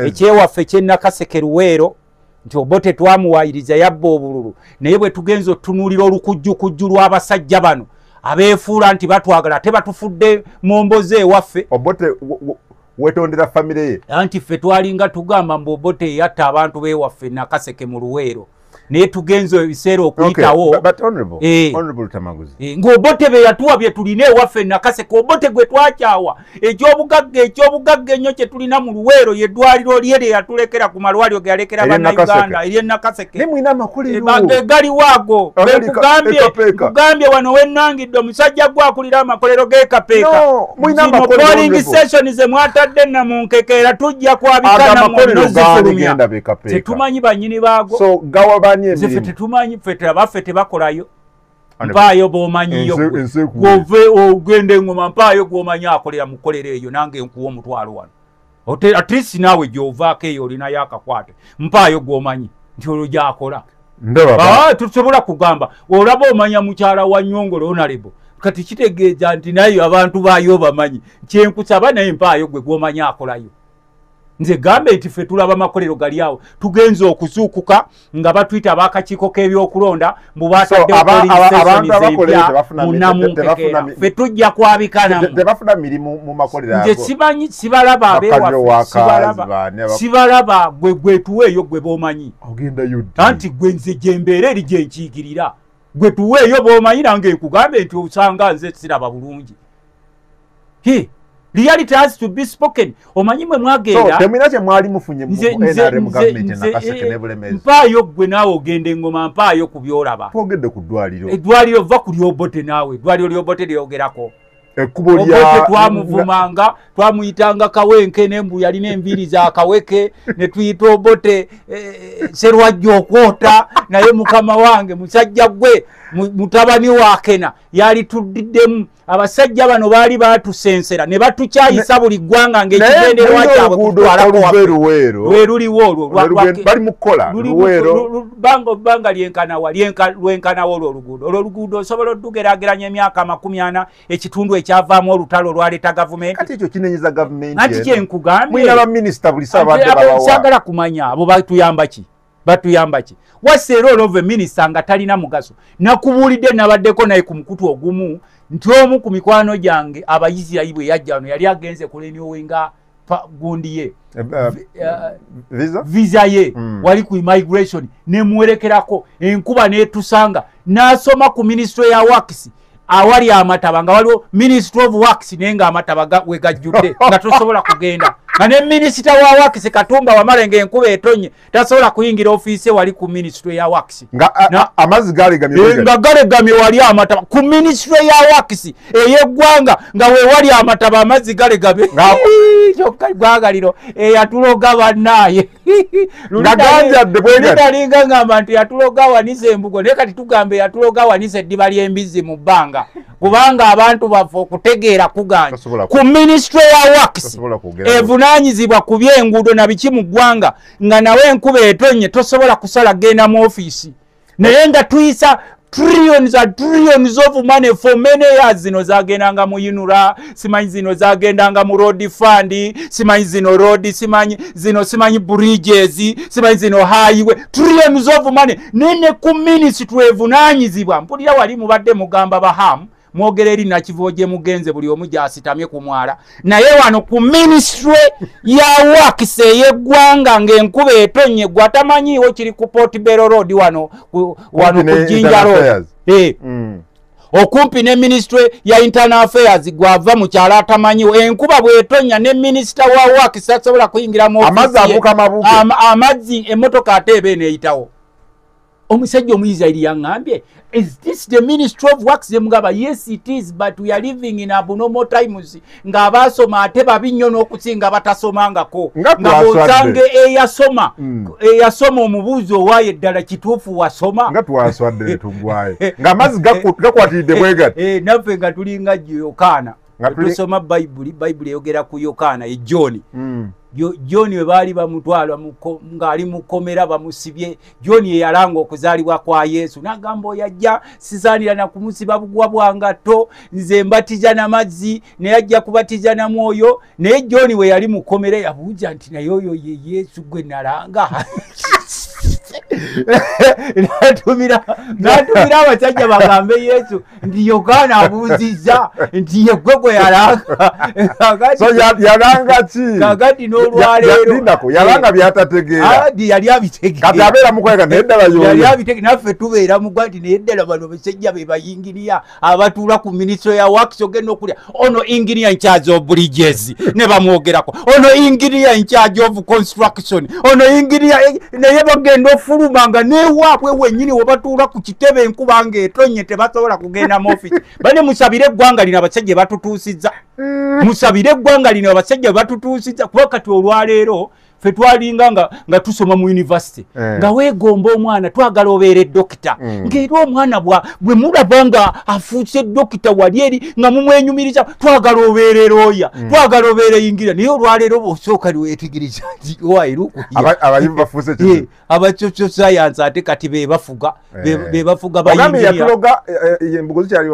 ekyewaffe kyennakaseke Luweero nti Obote twamuwaayiriza yabba obululu naye bwe tugenza otunuulira olukujjukujju lw'abasajja bano abeefuula nti batwagala tebatufudde mu mboze ewaffe Obote wetondera famire ye anti ffe twalinga tugamba mbu Obote yatta abantu beewaffe nakaseke mu Luweero naye tugenza ebiseera okuyitawo honorable Tamaguzi ng'Obote be yatuwa bye tulina ewaffe nakaseke Obote gwe twakyawa ekyobugagga ennyo kye tulina mu Luweero yeddwaliro lye lye yatulekera ku malwaliro ge yalekera bannayuganda ery'enakaseke galiwo ago nkugambye wano wennangidde omusajja gwakulira amakolero g'ekapeeka zino polling station ze mwatadde namunkekeera tujja kwabikana munozifulumya tetumanyi bannyini baago Zefe tetumanyi fete abaffe tebakolayo mpaayo b'omanyiyo gwove ogende engoma mpaayo gw'omanyi akolera mu kkolero eyo nange nkuwa omutwalo wano at least naawe gy'ovaako eyo olinayo akakwate mpaayo gw'omanyi nti olwo gy'akola tusobola kugamba olaba omanya mukyala wa Nyongolo Honorable kati kitegeeza nti nayo abantu baayo bamanyi kyenkusaba naye mpaayo gwe gw'omanyi akolayo nze gambe eti ffe tulaba makolero gali awo tugenze okuzuukuka nga batwita abakakiiko k'ebyokulonda mbu bataddemunamunkekeera ffe tujja kwabikanamu tebafuna mirimu mu makolero nze simanyi sibalaba abewaffe sibalaba gwe tuweeyo gwe b'omanyi anti gwe nze gyembeera eri gye nkiikirira gwe tuweeyo b'omanyi nange nkugambe nti osanga nze siraba bulungi reality has to be spoken. Omanyi mwe mwagenda. So temina kye mwali mufunye mu NRM government na Kaseke ne Bulemeezi. Mpaayo gwe naawe ogende ngoma mpaayo ku byolaba. Twogedde ku ddwaliro. Eddwaliro va ku Lyobote naawe. Eddwaliro Lyobote lyogerako. Ekkubo lya Obote twamuvumanga, twamuyitanga Kawenke nembu yalina enviiri za Kaweke ne tuyita Obote Serwajja okwota naye mukama wange musajja gwe mutabani wa Kena yali tuddiddemu abasajja bano baali batusensera ne batukyayisa buli ggwanga ng'ekigendererwa kyabwe kutwalako luliwo olwo bali mu kukola luweero banga lwenkanawo olwo oluguudo osobola oddugeraageranya emyaka 40 ekitundu ekyavaamu olutalo olwaleeta gavumenti kati ekyo kinenyeza gavumenti anti kyenkugambye mwina baminisita buli saabadde babawa kyagala kumanya abo batuyamba ki wase role of a minister nga talina mugaso nakubuulidde nabaddeko naye ku mukutu ogumu nti omu ku mikwano gyange abayisirayiri bwe yajja wano yali agenze kulenyowenga gundi ye visa ye wali ku immigration nemuwerekerako enkuba netusanga n'asoma ku ministry ya works awali amataba nga waliwo ministry of works naye nga amataba we gajjudde nga tosobola kugenda nga ne minisita wa works Katumba Wamala enkuba etonye tasobola kuyingira ofiise wali ku ministry ya works nga amazzi galegamye wali amataba ku ministry ya works eyeggwanga nga we wali amataba amazzi galegamye kyokka gwagaliro yatuloga bannaye ngaganjadde bwegalinga ngamba nti yatuloga wanise embugo naye kati tugambe yatuloga wanise eddiba ly'embizzi mu bbanga kubanga abantu baffe okutegeera kuganya ku ministry ya works evunaanyizibwa ku by'enguudo na biki mu ggwanga nga nawe enkuba etonye tosobola kusala genda mu ofiisi naye nga tuyisa trillions and trillions of money for many years zino zagendanga mu Yunura simanyi zino zagendanga mu road fund simanyi zino road simanyi bridges simanyi zino highway trillions of money nene ku ministry evunaanyizibwa mpulira wali mubadde mugamba bahamu mwogera eri nakivoje mugenze buli omu gyasitamye ku mwala naye wano ku ministry ya works yeggwanga ng'enkuba etonye gwatamanyiiwo kiri ku Portobello Road wano ku Jinja Road okumpi ne ministry ya internal affairs gwava mu kyala atamanyiwo enkuba bwetonya ne minister wa works tasobola kuyingira mu amazzi emmotoka ate ebe neeyitawo omusajja omuyizayiri yaŋŋambye is this the ministry of works mugaba yes it is but we are living in abnormal times ng'abaasoma ate babi nnyo n'okusinga batasomangako nga bw'osange eyasoma omubuuzo owaayo eddala kituufu wasoma nga twaswadde ne tugwaye ng'amazzi gakwatiridde bwegati naffe nga tulinga Yokaana tusoma bayibuli eyogera ku Yokaana ye John we baali bamutwala ng'ali mu kkomera bamusibye John ye yalanga okuzaalibwa kwa Yesu n'agamba oyajja sisaanira na kumusiba bugwa bwangatto nze mbatiza n'amazzi naye ajja kubatiza na mwoyo naye John we yali mu kkomera yabuuza nti naye oyo ye Yesu gwe nalanga natumira abasajja bagambe Yesu nti Yokaana abuuzizza nti ye gwe yalanga so yalanga ki kakati n'olwaleero yalanga byatategeera yali abitegeera kati abeera mukwega naye ddala yali abitegeera naffe tubeera mugwa nti naye ddala bano basajja be bayingiriya abatuula ku ministry ya works ogenda okulya ono engineer in charge of bridges ne bamwogerako ono engineer in charge of construction ono engineer naye bagenda ofuluma nga newaabwe wennyini we batuula ku kitebe enkuba ng'etonye tebasobola kugenda mu office bane musabire eggwanga lino abasajja batutuusizza musabire eggwanga lino abasajja batutuusizza kuba kati olwaleero ffe twalinga nga tusoma mu university nga weegomba omwana twagala obeera eddokita ng'era omwana bwe mulaba nga afuuse eddokita wali eri nga mumwenyumiriza twagala obeera erooya twagala obeera eyingira naye olwaleero bw'osooka liweetigiriza nti abayivu bafuuse ki abasocial science ate kati bebafuga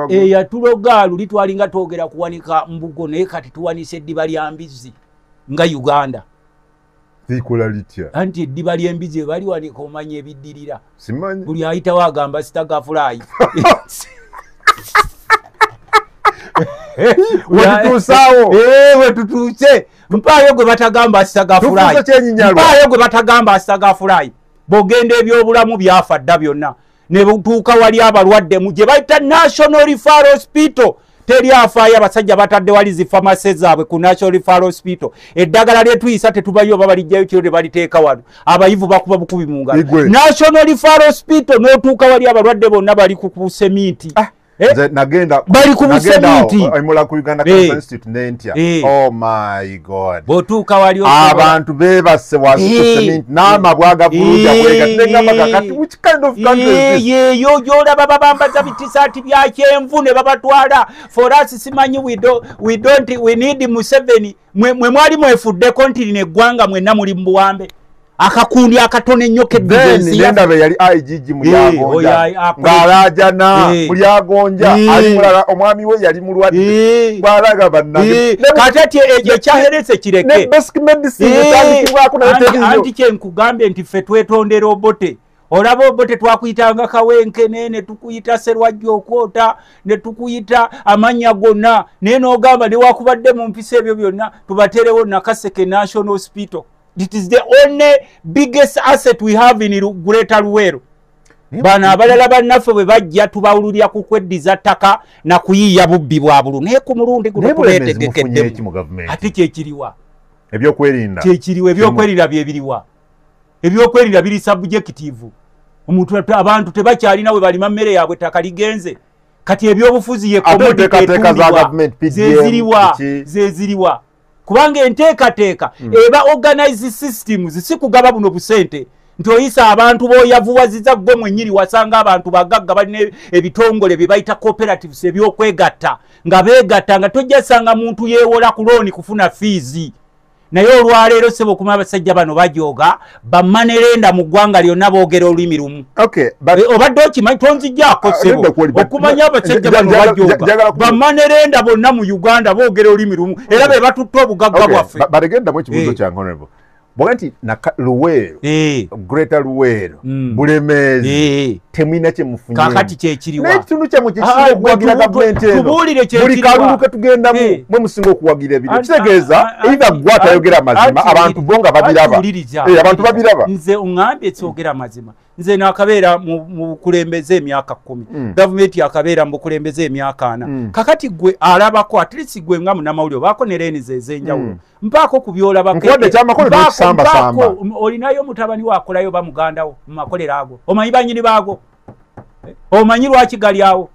yatuloga luli twalinga twogera kuwanika mbugo naye kati tuwanisa eddiba lya mbizzi nga Uganda Zikola litya. Anti eddiba ly'embizi bali wanika omanya ebiddirira. Simanyi. Buli ayitawo agamba sitagafulayi. Wetutusaawo. Wetutuuse. Mpaayo gwe batagamba sitagafulayi. Mpaayo gwe batagamba sitagafulayi. Bogenda ebyobulamu byafa dda byonna. Ne butuuka wali abalwadde mu gye bayita National Referral Hospital. Teri afaayo abasajja batadde wali zi pharmacy zaabwe ku National Referral Hospital. Eddagala lyetuyisa tetubayo babalijjayo kiro ne baliteeka wano. Abayivu bakuba bukubi mu ngalo. National Referral Hospital n'otuuka wali abalwadde bonna bali ku sementi. Nagenda bali ku busementi ayimula ku Uganda Cancer Institute n'entya. Oh my God. Botuuka wali abantu beebase wasi ku sementi n'amabwaga bulungi abwega n'engamba kakati which kind of country is this? Yo olaba babambaza bitisaati bya kyenvu ne babatwala for us simanyi we need Museveni mwe mwali mwefudde kontinent eggwanga mwenna muli mbuwambe. Akakundi akatone nyoke Benzi nendabe yali IGG mulyagonja ngalajana mulyagonja ali mulala omwami we yali mulwadde balaga bannage katati eje kyaherese kireke ne basic medicine tandikibwako na television anti kyenkugambe nti ffe twetondera obote olaba obote twakuyitanga kawenke nene tukuyita serwajja okwota ne tukuyita amanya gonna nene ogamba ne wakubadde mu mpisa ebyo byonna tubaterewo Nakaseke National Hospital. It is the only biggest asset we have in Greater Luweero. Bana abalala bannaffe bwe bajja tubawululya ku kweddiza ttaka na kuyiiya bubbi bwa bulu naye ku mulundi guno tuleetegekeddemu ate kyekiriwa ebyokwerinda kyekiriwa ebyokwerinda byebiriwa ebyokwerinda biri subjective omuntu abantu tebakyalina we balima mmere yaabwe ttaka ligenze kati ebyobufuzi ye commodity zeziriwa kubanga enteekateeka eba organize systems si kugaba buno busente nti oyisa abantu boyavuwaziza gwe mwennyini wasanga abantu bagagga balina ebitongole bye bayita cooperatives ebyokwegatta nga beegatta nga tojjasanga muntu yeewola ku looni kufuna fees naye olwaleero sebo okuma abasajja bano bajooga bamanerenda mu ggwanga lyonna boogera olulimi lumu obadde okimanyi tonzijjaako sebo okumanya abasajja bano bajooga bamanerenda bonna mu Uganda boogera olulimi lumu era be batutte obugagga bwaffe balegendamu ekibuuzo kya honorable bwenti na Luweero Greater Luweero Bulemeezi temwina kye mufunye kakati kyekiriwa n'ekitundu kye mukisinga okuwagira gavumenti eno buli kalulu ketugendamu mwe musinga okuwagira ebintu kitegeeza either gwa tayogera mazima abantu bo nga babiraba abantu babiraba nze ongambye kyogera mazima nze nakabeera mu bukulembeze emyaka 10 gavumenti yakabeera mu bukulembeze emyaka 4 kakati gwe alabako at least gwe nga munamawulire baako ne leni zezenjawulo mpaako kubyolabako nkwade kyamakole n'ekisamba olinayo mutabani wakolayo bamugandawo mu makolero ago omanyi banyini baago omanyi lwaki gali awo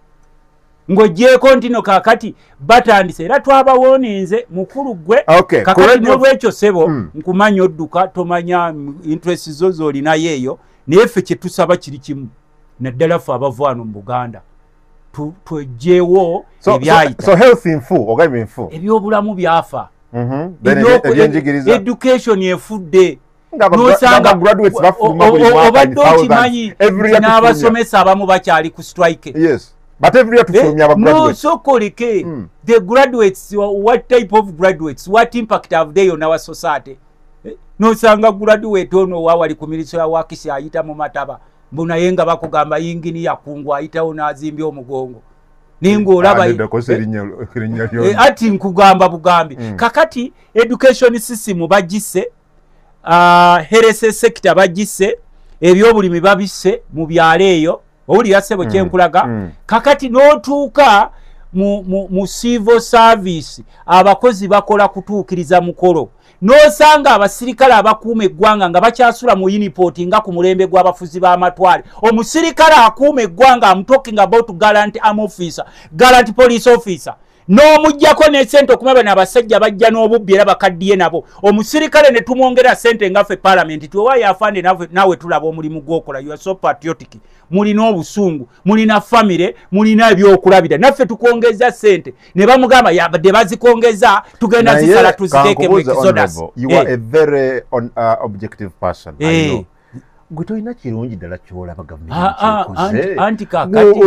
ng'ogyeko ntino kakati batandise era twabawoninze mukulu gwe kakati n'olwekyo sebo nkumanya odduka tomanya interest zo z'olinayo eyo naye ffe kye tusaba kiri kimu naddala ffe abava wano mu Buganda twejjeewo ebyayita ebyobulamu byafa education efudde nosanga graduates bafuluma buli mwaka obadde okimanyi n'abasomesa abamu bakyali ku strike but every year tufulumya aba graduates no sokoleke the graduates what type of graduates what impact have they on our society nosanga graduate ono wawali ku miliso ya wakisi ayita mu mataba mbona yenga bakugamba yingini yakungwa ayitawo n'azimbye omugongo ningo olaba ati nkugamba bugambi kakati education system bagisse health sector bagisse ebyobulimi babisse mu byalo eyo owulira sebo kyenkulaga kakati n'otuuka mu civil service abakozi bakola kutuukiriza mukolo nosanga abasirikale abakuuma eggwanga nga bakyasula mu uniport nga ku mulembe gw'abafuzi b'amatwale omusirikale akuuma eggwanga I'm talking about gallant army officer gallant police officer n'omujjako n'esente okumaba n'abasajja bajja n'obubbi era bakaddiye nabo omusirikale ne tumwongera sente ngaffe parliament tiwaayo afande nawe tulaba omulimu gw'okola you are so patriotic mulina obusungu mulina famire mulina ebyokulabira naffe tukwongeza sente ne bamugamba yabadde bazikongeza tugenda zisala tuziteeke mu exodus you are a very objective person I know gwe toyina kirungi ddala kyolaba gavumenti anti kakati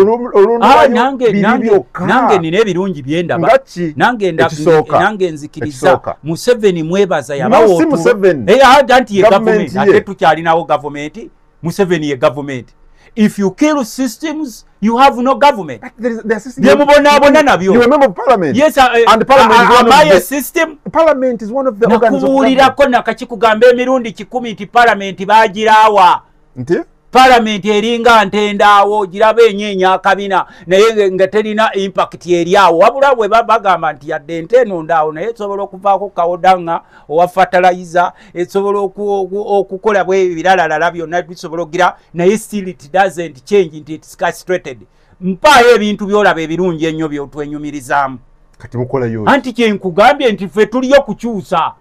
nange nina ebirungi byendaba nange nzikiriza Museveni mwebaza yabawoanti ye gavumenti ate tukyalinawo gavumenti. Museveni ye gavumenti. If you kill systems, you have no government. You remember Parliament? Yes, and Parliament is one of the system. Parliament is one of the organs of government. Parliament bagirawa. Parliament eringa ntendaawo girabe enyeenya akabina naye nga terina impact eriawo wabula bwe bagamba nti yadde nteno ndaawo naye esobola okuvaako kawodanga owa fertilizer esobola okukola bwe biralalala byonna bisobola okugira naye still it doesn't change nti it's castrated. Mpaayo ebintu byolaba ebirungi ennyo byotwenyumirizaamu kati mukola yo anti kyenkugambye nti ffe tuliyo kukyusa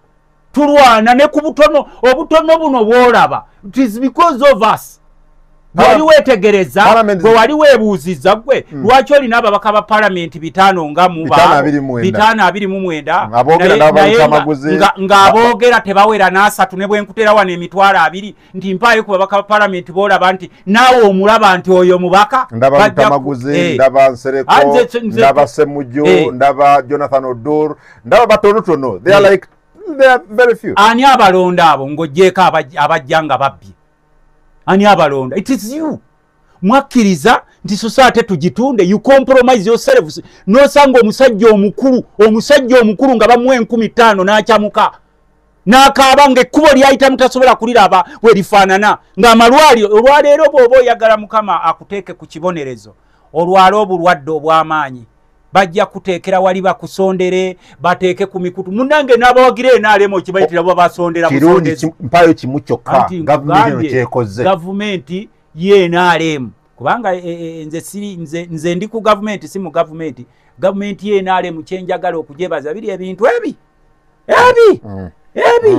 tulwana ne ku butono obutono buno bwolaba it is because of us. Wali wetegereza gwe wali webuuziza gwe lwaki olina ababaka ba Parliament 5 nga mu 529 ng'aboogera tebawera n'asatu ne bwenkutera wano emitwalo 2 nti mpaayo ku babaka ba Parliament boolaba nti naawe omulaba nti oyo mubaka ndaba Ntamaguzi ndaba Nsereko ndaba Semujjo ndaba Jonathan Odur ndaba batonotono they are very few. Ani abalonda abo ng'oggyeko abajja nga babbi? Ani abalonda? It is you. Mwakiriza nti society tugitunde, you compromise yourselves. Nosanga omusajja omukulu nga bamuwe 15,000 n'akyamuka n'akaaba ng'ekkubo lyayita mutasobola kuliraba we lifaanana ng'amalwaliro olwaleero bw'oba oyagala Mukama akuteeke ku kibonerezo olwala obulwadde obw'amaanyi bajja kuteekera wali bakusondere bateeke ku mikutu munange n'abawagira enaalemo kibayitira bo basondera busondezi mpayo kimu kyokka gavumenti kyekoze gavumenti ye enaalemo kubanga nze ndi ku gavumenti si mu gavumenti ye enaalemo kyenjagala okujebaza biri ebintu ebi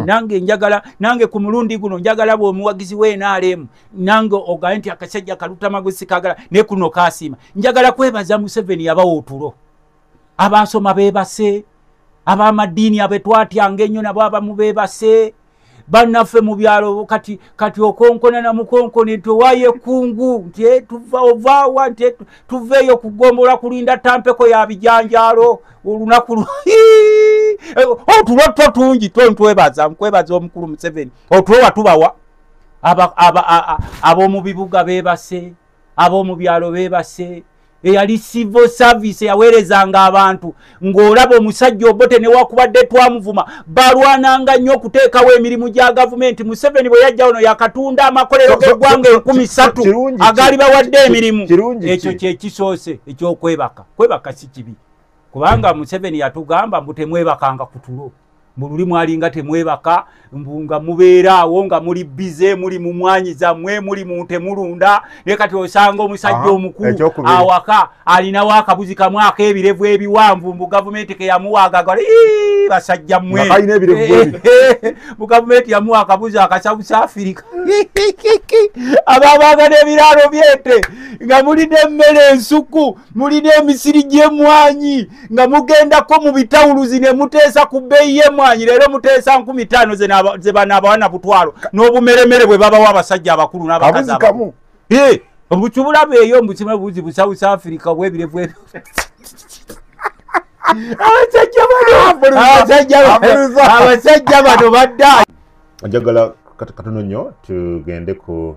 nange njagala nange ku mulundi guno njagala bw'omuwagizi we NRM nange ogaye nti akasajja kaluta magwisi kagala ne kuno kasima njagala kwebaza Museveni yabawo otulo abasoma bebase abamadini abetwatyanga ennyo nabo abamu bebase bannaffe mu byalo kati okonkona na mukonkoni towaye kungu nti tuva ovaawa nti tuveeyo kugombola kulinda tampeko ya bijanjalo olunaku otulo tungi twebaza omukulu Museveni otulo watubawa ab'omu bibuga bebase ab'omu byalo bebase eyali civil service yaweerezanga abantu ng'olaba omusajja obote ne wakubadde twamuvuma balwananga nnyo okuteekawo emirimu gya gavumenti. Museveni bwe yajja ono yakatunda amakolero g'eggwanga 13 agaali bawadde emirimu. Ekyo kyekisoose ekyokwebaka si kibi kubanga Museveni yatugamba mbu temwebakanga ku tulo mululi mwalinga temwebaka mbunga mubeeraawo nga muli bize muli mu mwanyi zammwe muli mu temulunda ne kati osanga omusajja omukulu awaka alinawo akabuzi kamu ak'ebirevu ebiwanvu mu gavumenti ke yamuwaaga basajja mmwe mu gavumenti yamuwa akabuzi akasabusa Afirika ababaaga n'ebiraalo byete nga mulina emmere ensuku mulina emisiri gy'emmwanyi nga mugendako mu bitawuluzi ne muteesa ku bbeeyi y'emmwanyi leero muteesa 15,000 ze banaabawana butwalo n'obumeremere bwe babawo abasajja abakulu n'abakazi abakulu obukibulabe eyo mbukimu buzi busawusa Afirika bwebirevu ebyo abasajja bano badda njagala katono nnyo tugende ku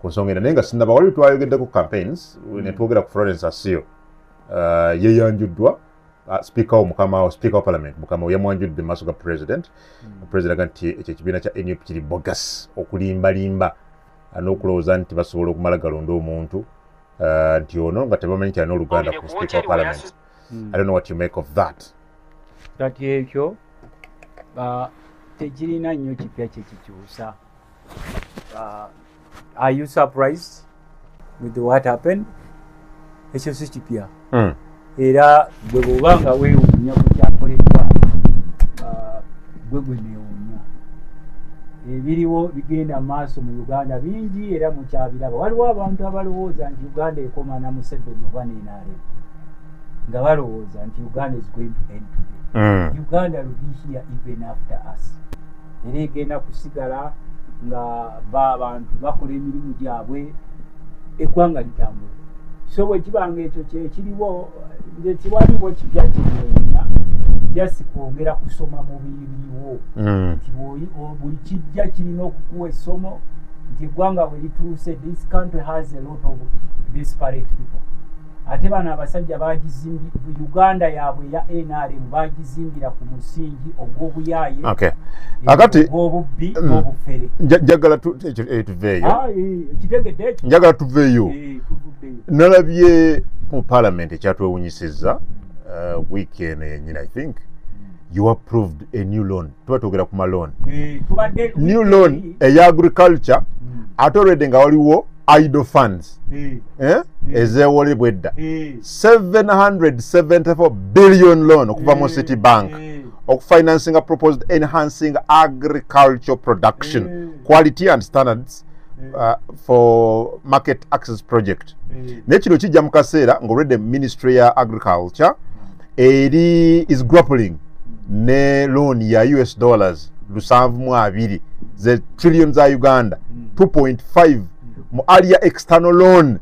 nsonga naye nga sinaba wali twayogedde ku campaigns ne twogera ku Florence Asio yeyanjuddwa speaker wa mukama speaker wa parliament mukama yamwanjudde maaso ga president nti ekyo ekibiina kya NUP kiri bogus okulimbalimba n'okulowooza nti basobola okumala galonda omuntu nti ono nga tebamanyi kyalina oluganda ku speaker wa parliament. I don't know what you make of that. Kati ekyo tekirina nnyo kipya kyekikyusa. Are you surprised with what happened? Ekyo si kipya. Era bwe bw'obanga weewuunya ku kyakoleddwa gwe neewuunya. Ebiriwo bigenda maaso mu Uganda bingi era mukyabiraba. Waliwo abantu abalowooza nti Uganda ekoma na Museveni oba n'NRM. Nga balowooza nti Uganda is going to end today. Uganda will be here even after us. Era egenda kusigala nga abantu bakola emirimu gyabwe eggwanga litambula. So bwe kibanga ekyo kyekiriwo nze kiwaliwo kipya kinyenya jasi kwongera kusoma mu biriwo nti buli kijja kirina okukuwa essomo nti eggwanga bwe lituuse this country has a lot of disparate people. Ate bano abasajja bagizimbi Uganda yaabwe ya NRM bagizimbira ku musingi ogw'obuyaaye akati obubbi n'obufere. Njagala tuveeyo kitegedde ekyo njagala tuveeyo nalabye mu parliament ekyatwewunyisizza weekend yennyini I think you approved a new loan tuba twogera ku maloan new loan eya agriculture ate already nga waliwo idle funds ezewolebwa edda 774 billion loan okuva mu City Bank okufinancing a proposed enhancing agricultural production quality and standards for market access project. Nekino kijja mu kaseera ng'olwedde Ministry ya Agriculture is grappling ne loan ya US dollars $720 ze trillion za Uganda 2.5 mu area external loan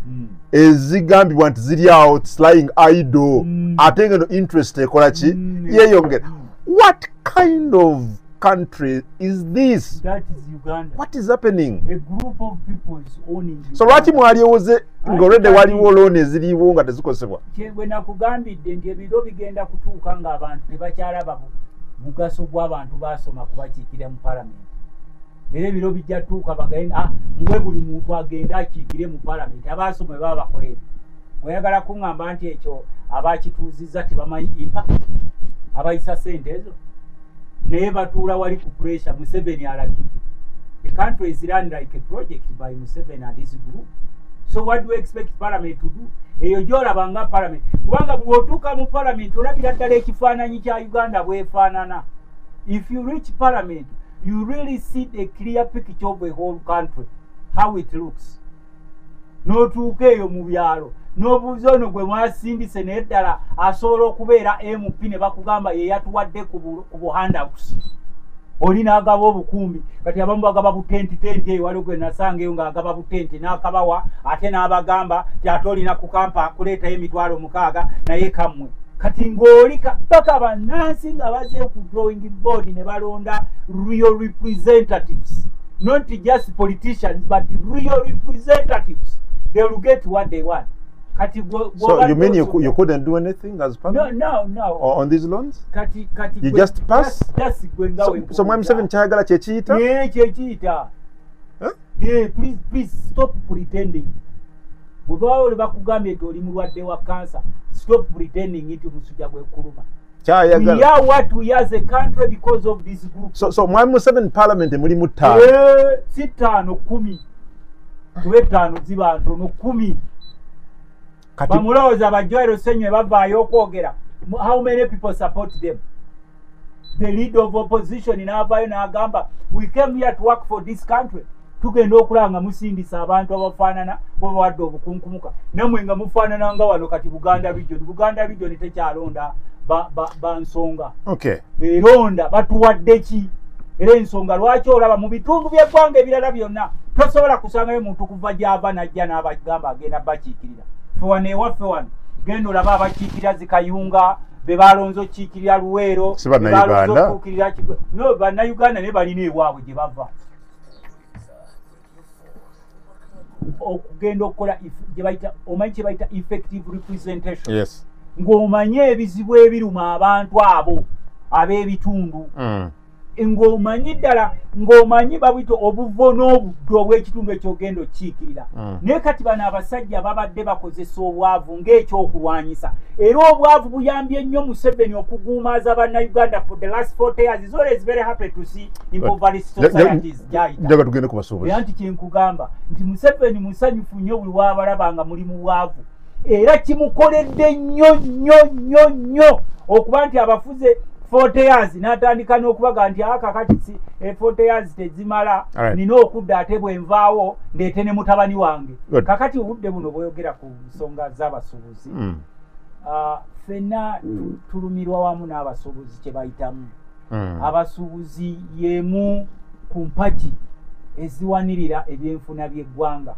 ezigambibwa nti ziri out lying idle ate ngeno interest ekola ki yeyongera. What kind of country is this? That is Uganda. What is happening? A group of people is owning Uganda. So lwaki mwaliowoze ng'olwedde waliwo loan eziriwo nga tezikozesebwa? Kyengwe nakugambidde nti ebiro bigenda kutuuka ng'abantu tebakyalaba mugaso gw'abantu baasoma kubakiikira mu parliament. Era ebiro bijja tuuka bagenda muwe buli muntu agenda akiikire mu parliament abaasoma bwe baba bakolera. Oyagala kuŋŋamba nti ekyo abakituuzizza tebamanyi impact abayisa ssente ezo naye batuula wali ku pressure. Museveni alagidde. The country is run like a project by Museveni and his group. So what do we expect parliament to do? Eyo gy'olaba nga parliament kubanga bw'otuuka mu parliament olabira ddala ekifaananyi kya Uganda bwefaanana. If you reach parliament you really see a clear picture of the whole country how it looks. N'otuuka eyo mu byalo n'obuuza ono gwe mwasindise naye ddala asobola okubeera MP ne bakugamba ye yatuwadde ku buhandouts. Oli n'agaba obukumbi kati abamu bagaba butenti eyo waliwo gwe nasanga eyo ng'agaba butenti n'akabawa ate n'abagamba ti ate olina kukampa kuleetayo emitwalo 6 naye kammwe. Kati ng'oli paka bannansi nga bazze ku drawing board ne balonda real representatives, not just politicians but real representatives. They will get what they want. So you mean you couldn't do anything as parliament? No. On these loans? You just pass? So mwami Museveni kyayagala kyekiyita? Yeah, kyekiyita. Yeah, please stop pretending. Bwe baba bakugambye nti oli mulwadde wa cancer, stop pretending nti musujja gw'ekkuluma. Kyayagala. We are what we are as a country because of this group. So mwami Museveni parliament mulimu 5. Si 5 10. Kuwe 5 ziba ntono 10. Bamulowooza bajwairo senywe bavaayo okwogera. How many people support them? The leader of opposition n'avaayo n'agamba we came here to work for this country. Tugenda okulanga musindisa abantu abafaanana bwe bawadde obukunkumuka. Namwe nga mufaanana nga wano kati Buganda region tekyalonda bansonga. Okay. Eronda batuwadde ki? Era ensonga lwaki olaba mu bitundu by'eggwanga ebirala byonna tosobola kusangayo muntu kuva gy'ava n'ajja n'abagamba agenda bakiikirira. Fwane waffe wano genda olaba abakiikirira Zikayunga be balonzo kiikirira Luweero be balonzo okuukirira no bannayuganda ne balina ewaabwe gye bava okugenda okukola gye bayita omanyi kye bayita effective representation. Yes. Ng'omanye ebizibu ebiruma abantu abo ab'ebitundu. Ng'omanyi ddala ng'omanyi babwita obuvo n'obuddo obw'ekitundu ekyogenda okiikirira. Naye kati bano abasajja babadde bakozesa obwavu ng'ekyokulwanyisa. Era obwavu buyambye nnyo Museveni okuguumaaza bannayuganda for the last 40 years. He's always very happy to see impoverished societies gyayita. Njaga tugende ku basuubuzi. Era nti kyenkugamba nti Museveni musanyufu nnyo buli waabalaba nga muli mu bwavu. Era kimukoledde nnyo okuba nti abafuze 40 years n'atandika n'okubaga nti kakati 40 years tezimala nina okudda ate bwe nvaawo ndeete ne mutabani wange. Kakati obudde buno bweyogera ku nsonga z'abasuubuzi. Ffenna tulumirwa wamu n'abasuubuzi kye bayitamu. Abasuubuzi yemu ku mpagi eziwanirira ebyenfuna by'eggwanga.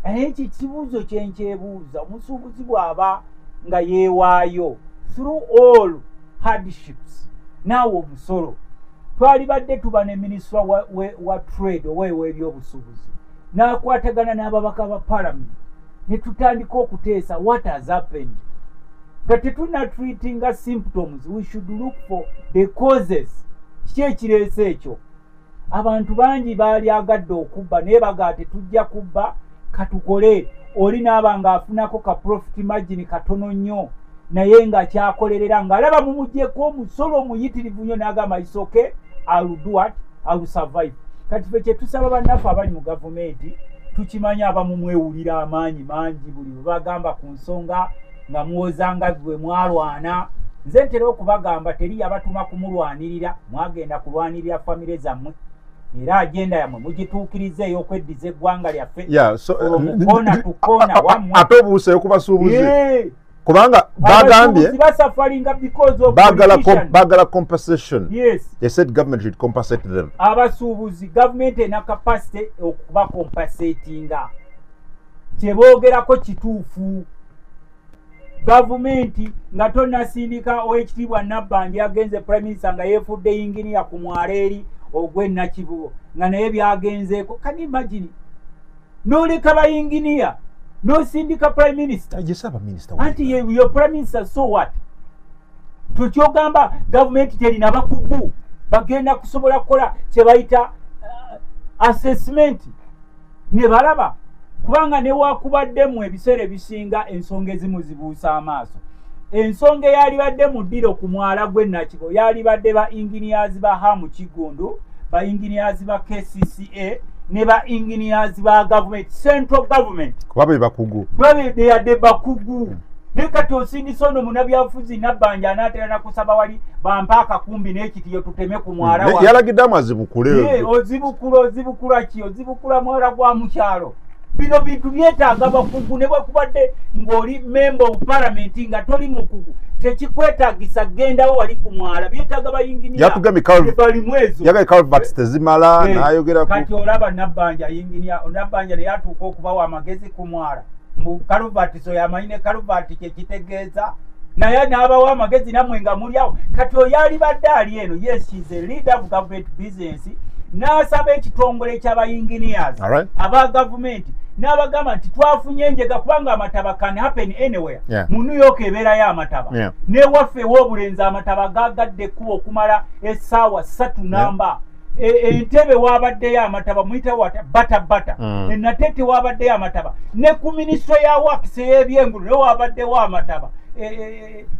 Ekyo kibuuzo kyenkyebuuza, omusuubuzi bw'aba nga yeewaayo through all hardships naawe omusolo. Twali badde tuba ne minisitule wa trade ow'ebyobusuubuzi n'akwatagana n'ababaka ba parliament ne tutandika okuteesa what has happened. Nga tetunatreatinga symptoms, we should look for the causes. Kiki ekireese ekyo? Abantu bangi baali agadde okubba naye bagaa tetujja kubba, katukole. Oli n'aba ng'afunako ka profit margin katono nnyo naye ng'akyakolerera ng'alaba mumugyeko omusolo omuyitirivu nnyo n'agamba it's okay, I will do what? I will survive. Kati ffe kye tusaba bannaffe abali mu gavumenti tukimanyi abamu mwewulira amaanyi mangi buli bwe bagamba ku nsonga nga muwozanga bwe mwalwana. Nze ntera okubagamba teri yabatuma kumulwanirira, mwagenda kulwanirira famire zammwe era agenda yammwe mugituukirize ey'okweddiza eggwanga lyaffe kona tukona wammwe ate obuuseyo ku basuubuzi kubanga bagambye bagala compensation. Yes. They said government should compensate them. Abasuubuzi government ena capacity okuba compensatinga. Kyeboogerako kituufu. Government nga tonnasindika Oweekitiibwa Nabbanja agenze prime minister nga yeefudde yinginiya ku mwala eri ogw'ennakivubo nga naye byagenzeeko. Can you imagine? N'oleka bayinginiya n'osindika prime minister. Anti your prime minister, so what? Tukyogamba government terina bakugu bagenda kusobola kukola kye bayita assessment ne balaba kubanga ne wakubaddemu ebiseera ebisinga ensonga ezimu zibuusa amaaso. Ensonga eyali badde mu ddiro ku mwala gw'ennakigo yali badde ba engineers ba Hamu Kigundu, ba engineers ba KCCA ne ba engineers ba government, central government. Kwabe bakugu. Kwabe they are the bakugu. Nekati osindisa ono munabyafuzi Nabbanja anaatera na kusaba wali bampaka kumbi n'ekitiyo tuteme ku mwala wa. Yalagiddamu azibukule. Ozibukula ki? Ozibukula mwala gwa mukyalo. Bino bintu byetaaga bakugu ne bwekubadde ng'oli member of parliament nga toli mukugu tekikwetaagisa gendawo wali ku mwala byetaaga bayinginiya yatugambye Calvert tezimala n'ayogera ku kati olaba Nabbanja yinginiya Nabbanja ne yatuuka okubawa amagezi ku mwala mu Calvert so yamanyine Calvert kye kitegeeza naye n'abawa amagezi nammwe nga mulyawo kati oyali badde ali eno yes she is a leader of government business n'asaba ekitongole ky'abayinginiers aba gavumenti n'abagamba nti twafunye enjega kubanga amataba can happen anywhere. Mu New York ebeerayo amataba n'ewaffe w'obulenzi amataba gagadde ekkubo okumala essaawa 3 namba. Entebe wabaddeyo amataba muyitawo bata Natete wabaddeyo amataba ne ku minisitule ya Works ey'ebyengulu ne wabaddewo amataba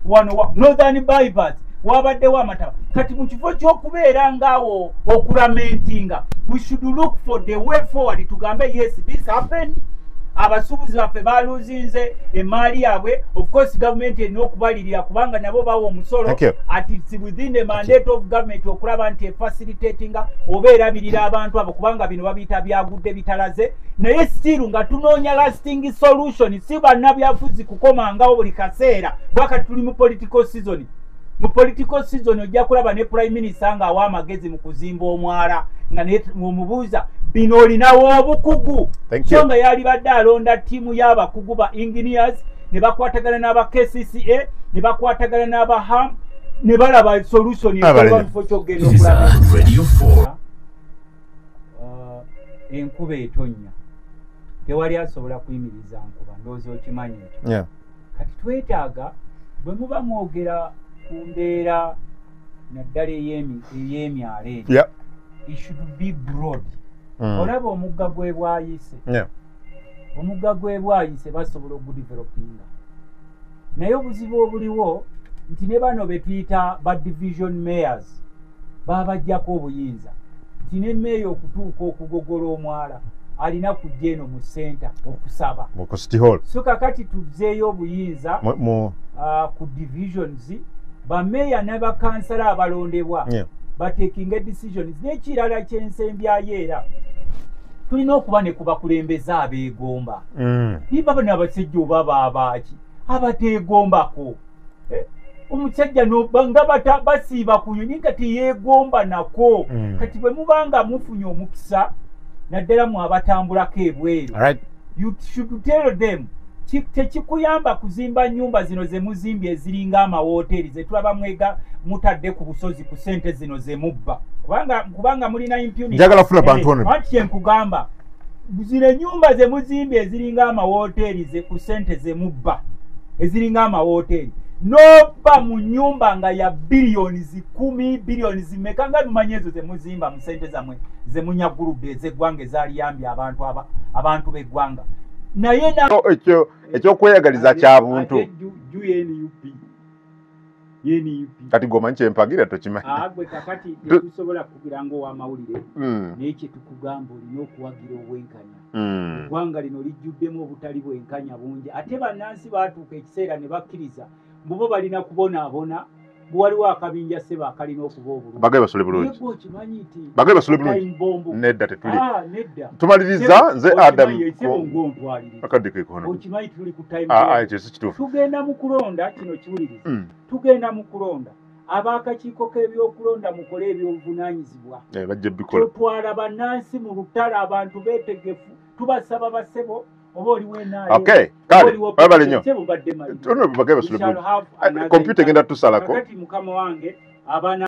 wano Northern Bypass wabaddewo amataba. Kati mu kifo ky'okubeera ngaawo okulamentinga, we should look for the way forward tugambe yes this happened. Abasuubuzi baffe baaluzinze emaali yaabwe. Of course government erina okubalirira kubanga nabo bawa omusolo ati it's within the mandate of government okulaba nti efacilitatinga oba erabirira abantu abo kubanga bino babiyita byagudde bitalaze naye still nga tunoonya lasting solution si bannabyafuzi kukomangawo buli kaseera bwakati tuli mu political season. Mu political season ojja kulaba ne prime minister nga awa amagezi mu kuzimba omwala nga n'omubuuza bino olinawo obukugu. So nga yali badde alonda ttiimu y'abakugu ba engineers ne bakwatagana n'aba KCCA ne bakwatagana n'aba HAM ne balaba solution y'ekiba kifo ky'okugenda okulaba. Enkuba etonnya tewali asobola kuyimiriza nkuba ndowooza okimanyi ekyo. Kati twetaaga bwe muba mwogera ku mbeera naddala ey'emyalo eno it should be broad. Olaba omugga gwe bwayise omugga gwe bwayise basobola okudevelopinga naye obuzibu obuliwo nti ne bano be tuyita ba division mayors babajjako obuyinza nti ne meeya okutuuka okugogola omwala alina kujja eno mu center okusaba so kakati tuzzeeyo obuyinza ku divisions bameeya ne bakansala abalondebwa batekinga decisions. N'ekirala ky'ensembyayo era tulina okuba ne kubakulembeza abeegomba. Niba bano abasajja oba baabaaki abateegombako omusajja nga basiiba ku nyonyi nga teyeegomba nako. Kati bwe mubanga mufunye omukisa naddala mu abatambulako ebweru. You should tell them tekikuyamba kuzimba nnyumba zino ze muzimbye eziringa amawooteri ze tulaba mwega mutadde ku busozi ku ssente zino ze mubba kubanga mulina impunity. Njagala funa bantu ono. Ati nkugamba zino nnyumba ze muzimbye eziringa amawooteri ze ku ssente ze mubba eziringa amawooteri nobba mu nnyumba nga ya biliyoni 10 biliyoni zimeka nga mumanyi ezo ze muzimba mu ssente zammwe ze munyaguludde ez'eggwanga ezaliyambye abantu b'eggwanga. Naye ekyokweyagaliza kya buntu kati goma nkyempagire tokimanyi gwe kakati tetusobola kugira ng'owamawulire naye kyetukugamba olina okuwagira obwenkanya. Eggwanga lino lijjuddemu obutali bwenkanya bungi ate bannansi baatuuka ekiseera ne bakkiriza mbubo balina kubonaabona bwaliwo akabinja ssebo akalina okuba obulungi. Bagaye basole bulungi. Okimanyi nti bagaye basole bulungi. Nedda tetuli. Tumaliriza nze Adam akadde kekono. Okimanyi tuli ku time. Ekyo si kituufu. Tugenda mu kulonda kino kiwuliriza. Tugenda mu kulonda. Ab'akakiiko k'ebyokulonda mukole ebyobuvunaanyizibwa. Bajja bikola. Tutwala bannansi mu lutalo abantu beetegefu tubasaba basebo. Okay, kale, baba linyo. Tuno bagaye basole bulungi. Computer genda tusalako. Kakati mukama wange abana